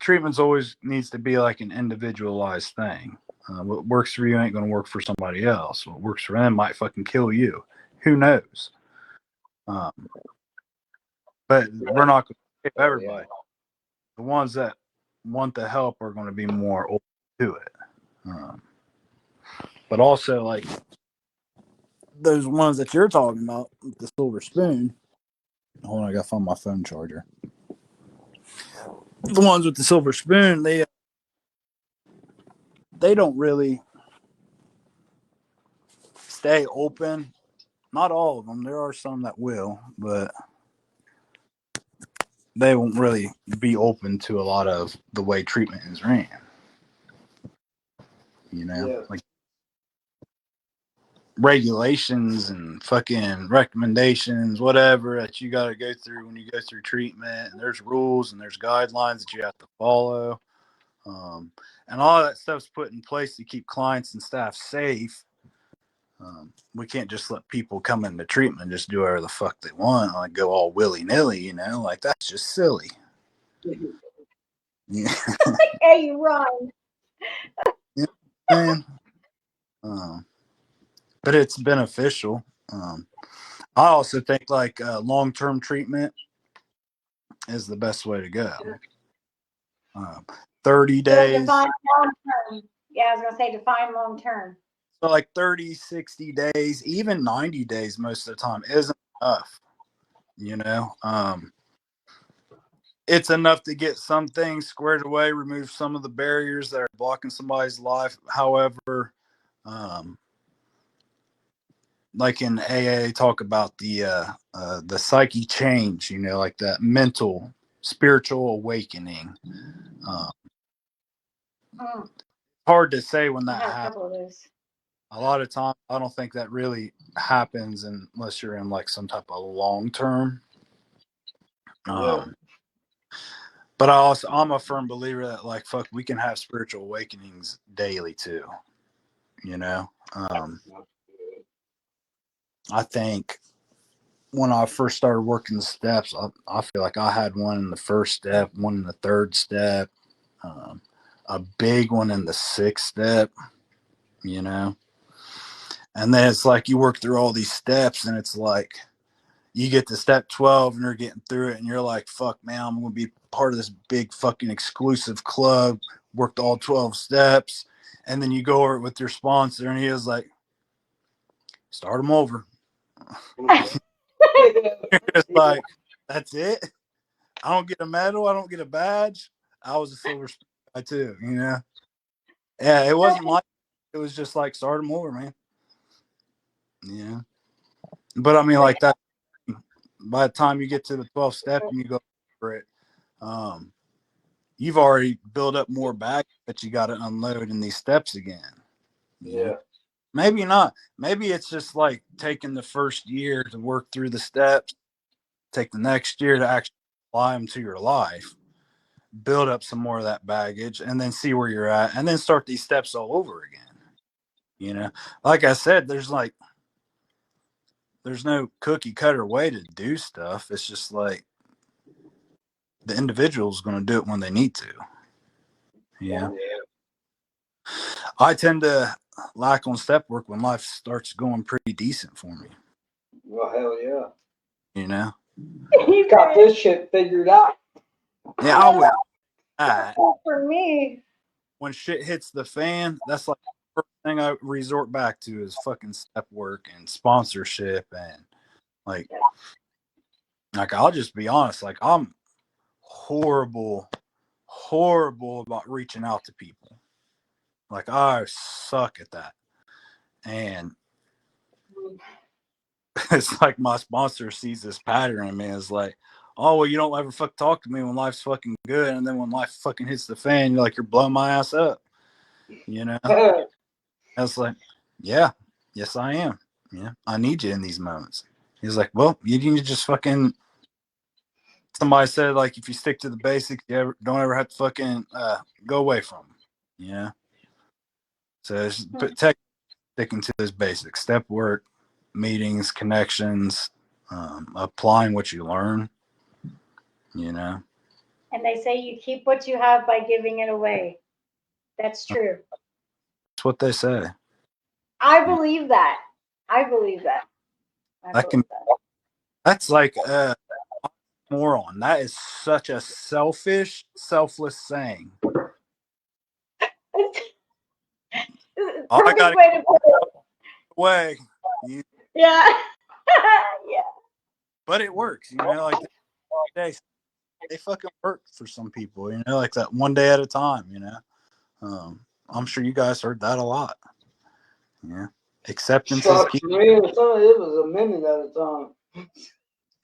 treatment's always needs to be like an individualized thing. What works for you ain't going to work for somebody else. What works for them might fucking kill you. Who knows? But we're not going to save everybody. The ones that want the help are going to be more open to it. But also, like those ones that you're talking about, with the silver spoon. Hold on, I got to find my phone charger. The ones with the silver spoon, they don't really stay open. Not all of them. There are some that will, but they won't really be open to a lot of the way treatment is ran. You know, like regulations and fucking recommendations, whatever that you got to go through when you go through treatment. And there's rules and there's guidelines that you have to follow. And all that stuff's put in place to keep clients and staff safe. We can't just let people come into treatment and just do whatever the fuck they want, like go all willy nilly, you know, like that's just silly. Yeah. Hey, Ron. Man. But it's beneficial. I also think like long-term treatment is the best way to go. 30 So days. define long term. Yeah, I was gonna say define long term. So like 30, 60 days, even 90 days most of the time isn't enough. You know, it's enough to get some things squared away, remove some of the barriers that are blocking somebody's life. However, like in AA, talk about the psyche change, you know, like that mental, spiritual awakening. Hard to say when that I had a happens. couple of those. A lot of times, I don't think that really happens unless you're in like some type of long term. But I'm a firm believer that like fuck, we can have spiritual awakenings daily too. You know, I think when I first started working the steps, I feel like I had one in the first step, one in the third step, a big one in the sixth step. You know, and then it's like you work through all these steps, and it's like you get to step 12 and you're getting through it and you're like, fuck, man, I'm going to be part of this big fucking exclusive club, worked all 12 steps. And then you go over it with your sponsor and he was like, start them over. It's like, that's it. I don't get a medal. I don't get a badge. I was a silver guy too, you know? Yeah, it wasn't like, it was just like, start them over, man. Yeah. But I mean, like that, by the time you get to the 12th step and you go for it, you've already built up more baggage that you got to unload in these steps again. Yeah. Maybe not. Maybe it's just like taking the first year to work through the steps, take the next year to actually apply them to your life, build up some more of that baggage, and then see where you're at, and then start these steps all over again. You know, like I said, there's no cookie cutter way to do stuff. It's just like the individual's going to do it when they need to. Yeah. I tend to lack on step work when life starts going pretty decent for me. Well, hell yeah. You know? You got this shit figured out. Yeah, I would. That. For me. When shit hits the fan, that's like the first thing I resort back to is fucking step work and sponsorship and like I'll just be honest, like I'm horrible about reaching out to people. Like I suck at that. And it's like my sponsor sees this pattern in me. It's like, oh, well, you don't ever fuck talk to me when life's fucking good. And then when life fucking hits the fan, you're like, you're blowing my ass up. You know? I was like, yeah, yes, I am. Yeah, I need you in these moments. He's like, well, you need to just fucking. Somebody said, like, if you stick to the basics, you don't ever have to fucking go away from them. Yeah. So it's sticking to those basics: step work, meetings, connections, applying what you learn. You know. And they say you keep what you have by giving it away. That's true. That's what they say. I believe that. I believe that. That's like moron. That is such a selfish, selfless saying. I got way to put it. Way. Yeah. Yeah. But it works, you know, like they fucking work for some people, you know, like that one day at a time, you know. I'm sure you guys heard that a lot. Yeah. Acceptance is key. For me, it was a minute at a time.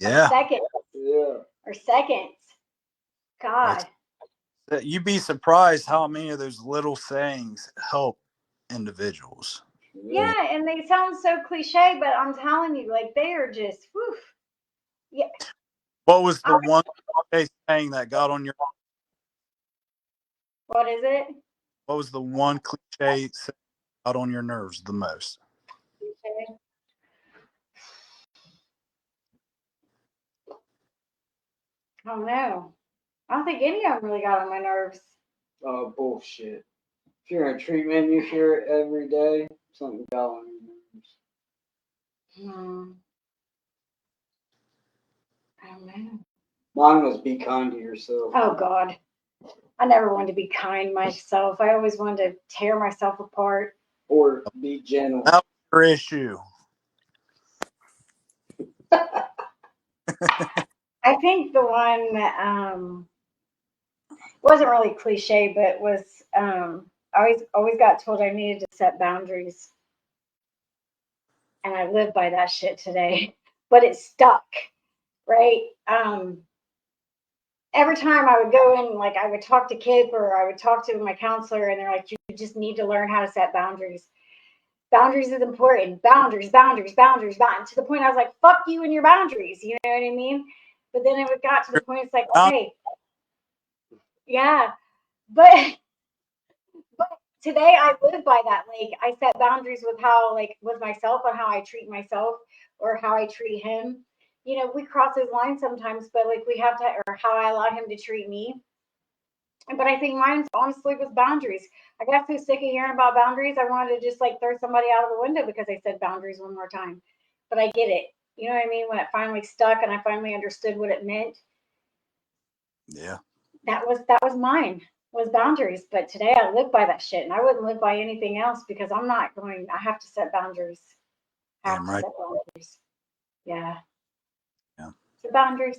Yeah. Seconds. Yeah. Or seconds. God. You'd be surprised how many of those little sayings help individuals. Yeah, and they sound so cliche, but I'm telling you, like they are just whew. Yeah. What was the one saying that got on your What is it? What was the one cliche that got on your nerves the most? Okay. I don't know. I don't think any of them really got on my nerves. Oh, bullshit. If you're in treatment, you hear it every day. Something got on your nerves. I don't know. Mine was be kind to yourself. Oh God. I never wanted to be kind myself. I always wanted to tear myself apart. Or be gentle. That was your issue. I think the one that wasn't really cliche, but was I always got told I needed to set boundaries. And I live by that shit today. But it stuck, right? Every time I would go in, like I would talk to Kip or I would talk to my counselor, and they're like, you just need to learn how to set boundaries. Boundaries is important. Boundaries. To the point I was like, fuck you and your boundaries. You know what I mean? But then it got to the point it's like, okay, yeah. But today I live by that. Like I set boundaries with how, like with myself on how I treat myself or how I treat him. You know, we cross his line sometimes, but like we have to, or how I allow him to treat me. But I think mine honestly was boundaries. I got so sick of hearing about boundaries, I wanted to just like throw somebody out of the window because I said boundaries one more time. But I get it. You know what I mean? When it finally stuck and I finally understood what it meant. Yeah. That was mine, was boundaries. But today I live by that shit, and I wouldn't live by anything else because I'm not going. I have to set boundaries. Damn right. Set boundaries. Yeah. Yeah. Set boundaries.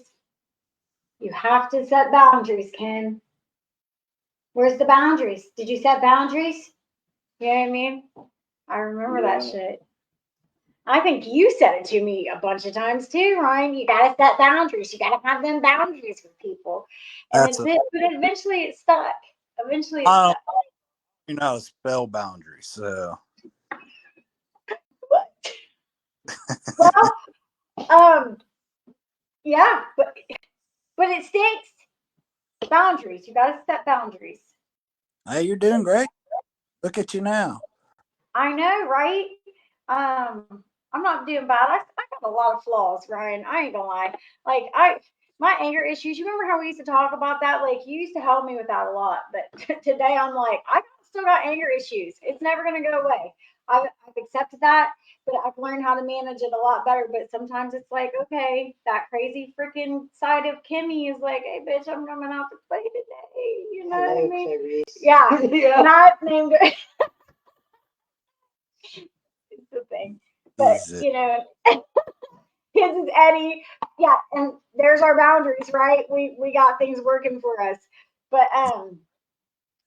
You have to set boundaries, Ken. Where's the boundaries? Did you set boundaries? You know what I mean? I remember that shit. I think you said it to me a bunch of times too, Ryan. You gotta set boundaries. You gotta have them boundaries with people. And That's but eventually it stuck. Eventually it I stuck. don't know how to spell boundaries, so Well, yeah, but it stinks. Boundaries. You gotta set boundaries. hey, you're doing great. Look at you now. I know, right? I'm not doing bad. I got a lot of flaws, Ryan. I ain't gonna lie. Like my anger issues. You remember how we used to talk about that? Like you used to help me with that a lot, but today I'm like, I still got anger issues. It's never gonna go away. I've accepted that, but I've learned how to manage it a lot better. But sometimes it's like, okay, that crazy freaking side of Kimmy is like, hey, bitch, I'm coming out to play today. You know what I mean? Clarice. Yeah. Yeah. And I've named her. It's the thing. But Jesus. you know, his is Eddie. Yeah, and there's our boundaries, right? We got things working for us. But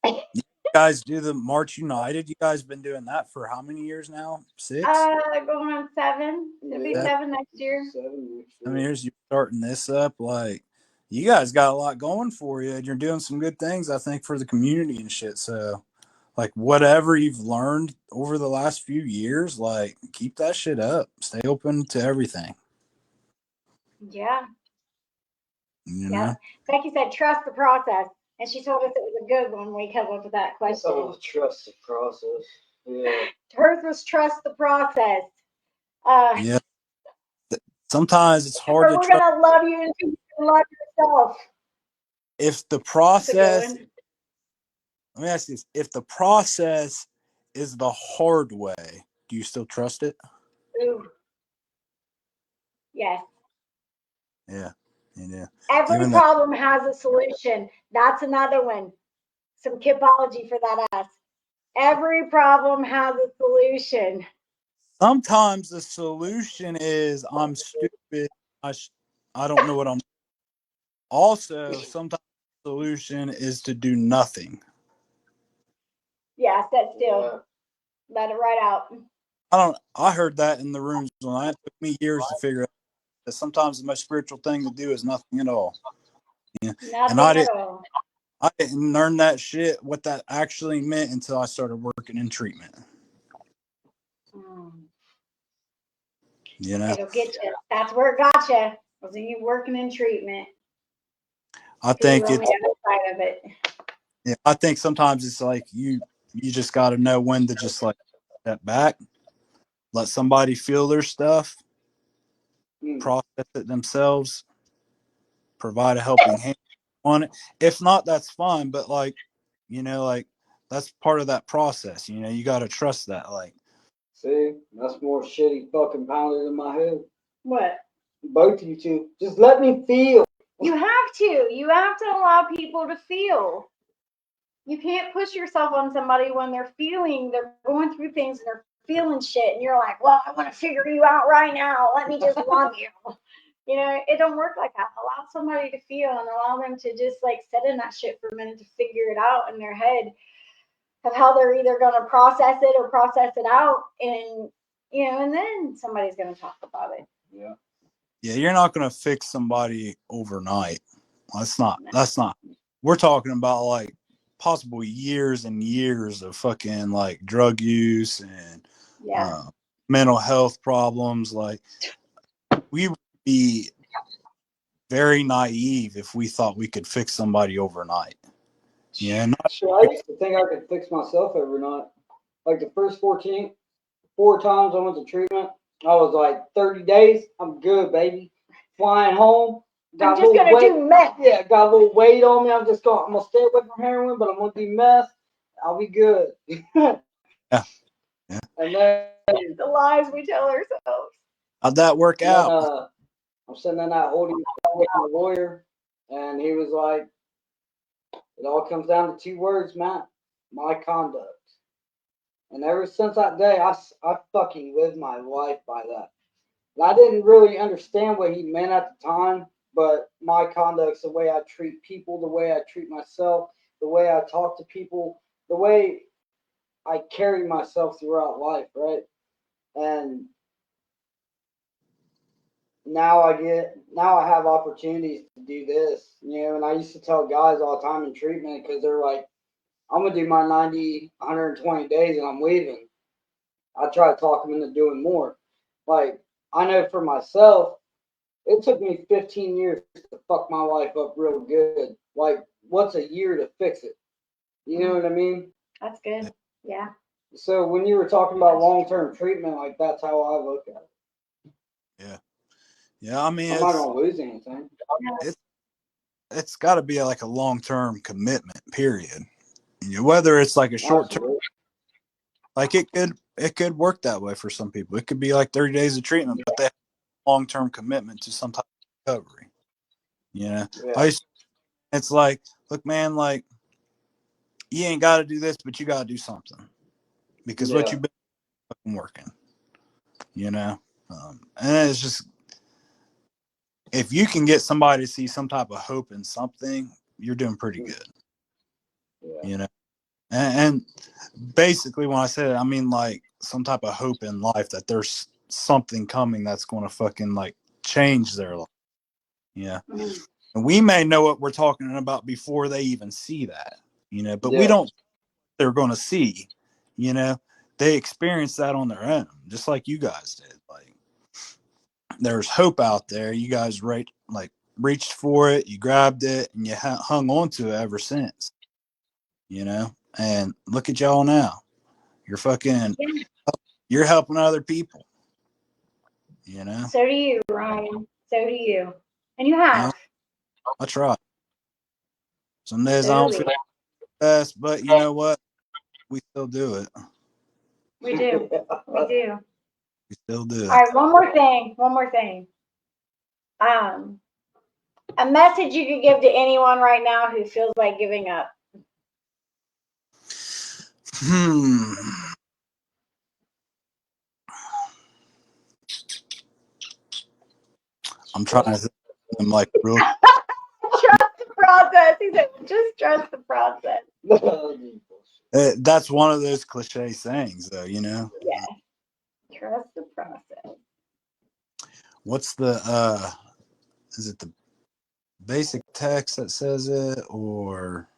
You guys do the March United. You guys been doing that for how many years now? 6? Going on 7. It'll be 7 next year. 7 next I year. mean, here's you starting this up. Like, you guys got a lot going for you, and you're doing some good things, I think, for the community and shit. So, like, whatever you've learned over the last few years, like, keep that shit up. Stay open to everything. Yeah. You Yeah. know? Becky said, trust the process. And she told us it was a good one when we came up with that question. Oh, trust the process. Yeah. Hers was trust the process. Yeah. Sometimes it's hard to We're trust. gonna love you until you can love yourself. If the That's a good process, one. let me ask you this: if the process is the hard way, do you still trust it? Ooh. Yes. Yeah. Yeah. Every Even that. problem has a solution. That's another one. Some kipology for that ass. Every problem has a solution. Sometimes the solution is I'm stupid. I don't know what I'm. Also, sometimes the solution is to do nothing. Yeah, sit still. Let it ride out. I heard that in the rooms when it took me years to figure out that sometimes the most spiritual thing to do is nothing at all. Yeah. And Nothing at all. I didn't learn that shit, what that actually meant until I started working in treatment. You know, It'll get you. That's where it got you. Was you working in treatment. I think on the other side of it. Yeah, I think sometimes it's like you just got to know when to just like step back, let somebody feel their stuff, process it themselves, provide a helping hand on it. If not, that's fine. But like, like that's part of that process. You got to trust that. Like, See, that's more shitty fucking pounded in my head. What? Both of you two, just let me feel. You have to. You have to allow people to feel. You can't push yourself on somebody when they're going through things and they're feeling shit, and you're like, well, I want to figure you out right now. Let me just love you. It don't work like that. Allow somebody to feel and allow them to just like sit in that shit for a minute to figure it out in their head of how they're either going to process it or process it out. And, and then somebody's going to talk about it. Yeah. Yeah, you're not going to fix somebody overnight. That's not. We're talking about like possible years and years of fucking like drug use and mental health problems. Like, we would be very naive if we thought we could fix somebody overnight. Yeah, I used to think I could fix myself overnight. Like the first 4 times I went to treatment, I was like, 30 days, I'm good, baby. Flying home. I'm just gonna do meth. Yeah, got a little weight on me. I'm gonna stay away from heroin, but I'm gonna do meth. I'll be good. Yeah. And then the lies we tell ourselves. How'd that work out? Then, I'm sitting in that holding with my lawyer, and he was like, "It all comes down to 2 words, Matt. My conduct." And ever since that day, I fucking lived my life by that. And I didn't really understand what he meant at the time, but my conduct's the way I treat people, the way I treat myself, the way I talk to people, the way I carry myself throughout life, right? And now I have opportunities to do this, and I used to tell guys all the time in treatment because they're like, I'm going to do my 90, 120 days and I'm leaving. I try to talk them into doing more. Like, I know for myself, it took me 15 years to fuck my life up real good. Like, what's a year to fix it? You know what I mean? That's good. Yeah. So when you were talking about long-term treatment, like, that's how I look at it. Yeah. Yeah, I mean, I'm not going to lose anything. It's got to be like a long-term commitment, period. Whether it's like a short-term, like it could work that way for some people. It could be like 30 days of treatment, but they have a long-term commitment to some type of recovery. Yeah. It's like, look, man, like, you ain't got to do this, but you got to do something because what you've been fucking working, and it's just, if you can get somebody to see some type of hope in something, you're doing pretty good. And basically when I said it, I mean like some type of hope in life that there's something coming that's going to fucking like change their life. Yeah. And we may know what we're talking about before they even see that, but we don't, they're going to see, they experience that on their own, just like you guys did. Like, there's hope out there. You guys reached for it, you grabbed it, and you hung on to it ever since, and look at y'all now. You're you're helping other people, So do you, Ryan. So do you. And you have. I try. Some days I don't feel best, but you know what? We still do it. We do. We do. We still do it. All right, one more thing. A message you could give to anyone right now who feels like giving up. I'm trying to think. I'm like, real. Trust the process. He said, just trust the process. That's one of those cliche sayings, though, Yeah. Trust the process. What's the, is it the basic text that says it, or?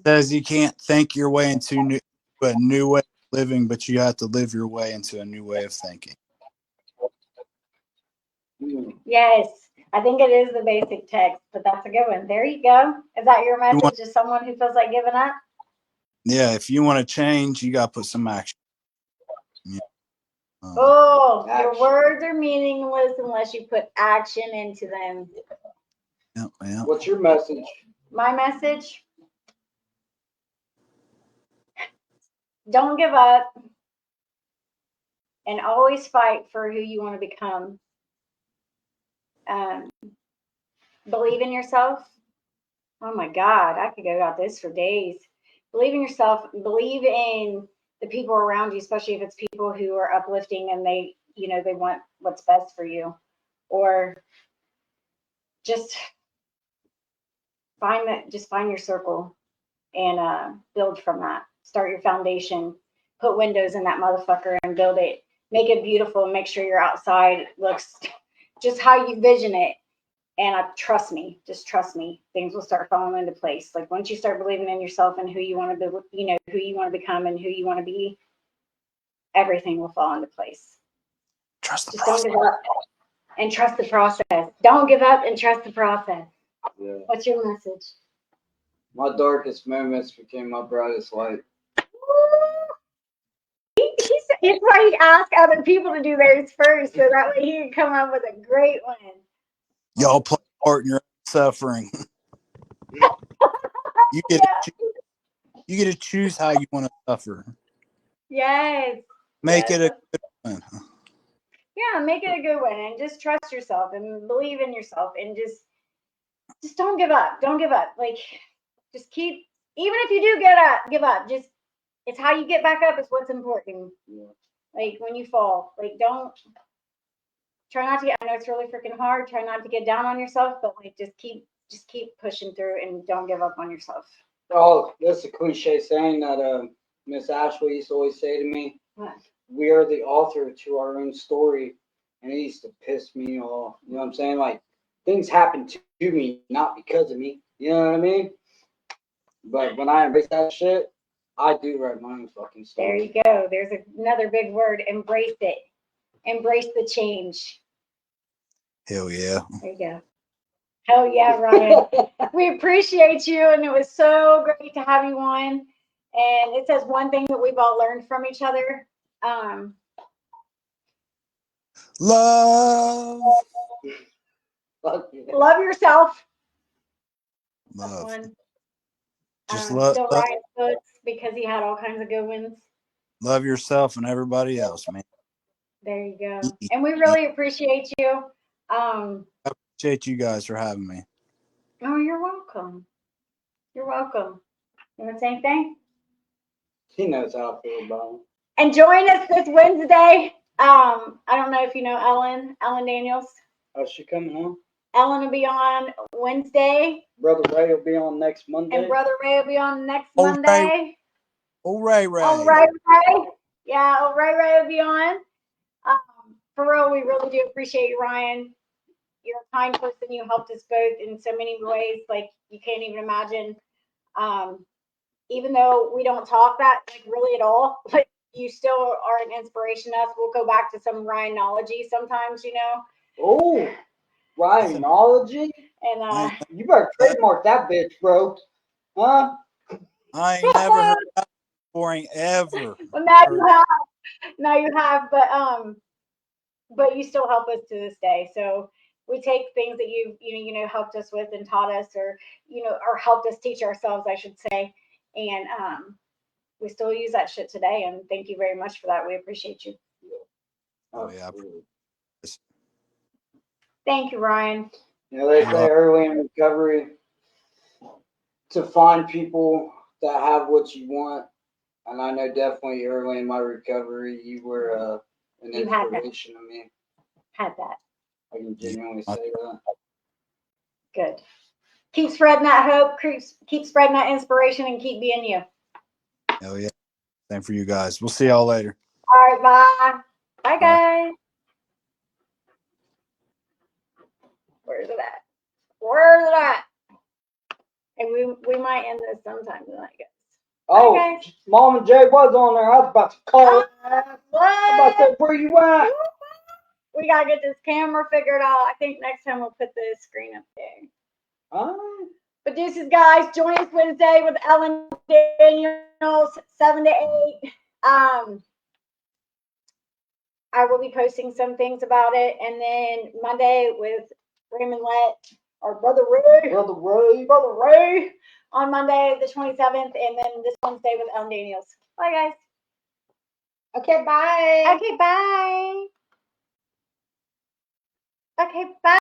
Says you can't think your way into a new way of living, but you have to live your way into a new way of thinking. Yes, I think it is the basic text, but that's a good one. There you go. Is that your message to someone who feels like giving up? Yeah, if you want to change, you got to put some action. Yeah. Your Action. words are meaningless unless you put action into them. Yeah. What's your message? My message? Don't give up and always fight for who you want to become. Believe in yourself. Oh my God, I could go about this for days. Believe in yourself. Believe in the people around you, especially if it's people who are uplifting and they want what's best for you. Or just find your circle and build from that. Start your foundation. Put windows in that motherfucker and build it. Make it beautiful. Make sure your outside looks just how you vision it. And trust me, things will start falling into place. Like once you start believing in yourself and who you want to be, who you want to become and who you want to be, everything will fall into place. Trust the Just process. don't give up and trust the process. Don't give up and trust the process. Yeah. What's your message? My darkest moments became my brightest light. It's why he asked other people to do theirs first, so that way he can come up with a great one. Y'all play a part in your own suffering. You get to choose how you want to suffer. Yes. Make it a good one. Yeah, make it a good one and just trust yourself and believe in yourself and just don't give up. Don't give up. Like just keep, even if you do give up, just it's how you get back up is what's important. Yeah. Like when you fall, like don't try not to get, I know it's really freaking hard. Try not to get down on yourself, but like just keep pushing through and don't give up on yourself. Oh, that's a cliche saying that Miss Ashley used to always say to me. What? We are the author to our own story, and it used to piss me off. You know what I'm saying? Like things happen to me, not because of me. You know what I mean? But when I embrace that shit, I do write my own fucking There story. you go. There's another big word. Embrace it. Embrace the change. Hell yeah. There you go. Hell yeah, Ryan. We appreciate you, and it was so great to have you on. And it says one thing that we've all learned from each other. Love. Fuck yeah. Love yourself. That's Love. one. Just love Still write books because he had all kinds of good ones. love yourself and everybody else, man. There you go. And we really appreciate you. I appreciate you guys for having me. Oh, you're welcome. You're welcome. You want to say anything? He knows how I feel about him. And join us this Wednesday. I don't know if you know Ellen Daniels. Oh, she coming on? Ellen will be on Wednesday. Brother Ray will be on next Monday. And Brother Ray will be on next Oh, Monday. Oh, Ray. Oh, Ray. Yeah, oh, Ray will be on. For real, we really do appreciate you, Ryan. You're a kind person. You helped us both in so many ways, like you can't even imagine. Even though we don't talk that like really at all, but you still are an inspiration to us. We'll go back to some Ryanology sometimes, Oh, Ryanology? And you better trademark that bitch, bro. Huh? I ain't never heard that before, ain't ever. Well, now you have, but you still help us to this day. So we take things that you helped us with and taught us, or helped us teach ourselves, I should say, and we still use that shit today. And thank you very much for that. We appreciate you. Oh yeah. Thank you, Ryan. They say early in recovery to find people that have what you want. And I know definitely early in my recovery, you were an inspiration to me. Had that. I can genuinely say that. Good. Keep spreading that hope, keep spreading that inspiration, and keep being you. Hell yeah. Same for you guys. We'll see y'all later. All right, bye. Bye, guys. Where's it at? And we might end this sometime tonight, guys. Oh, okay. Mom and Jay was on there. I was about to call it. What? I was about to say, where you at? We gotta get this camera figured out. I think next time we'll put the screen up there. Alright. But deuces, guys. Join us Wednesday with Ellen Daniels, 7 to 8. I will be posting some things about it, and then Monday with Raymond Lett or Brother Ray. Brother Ray on Monday the 27th, and then this Wednesday with Ellen Daniels. Bye, guys. Okay, bye. Okay, bye. Okay, bye.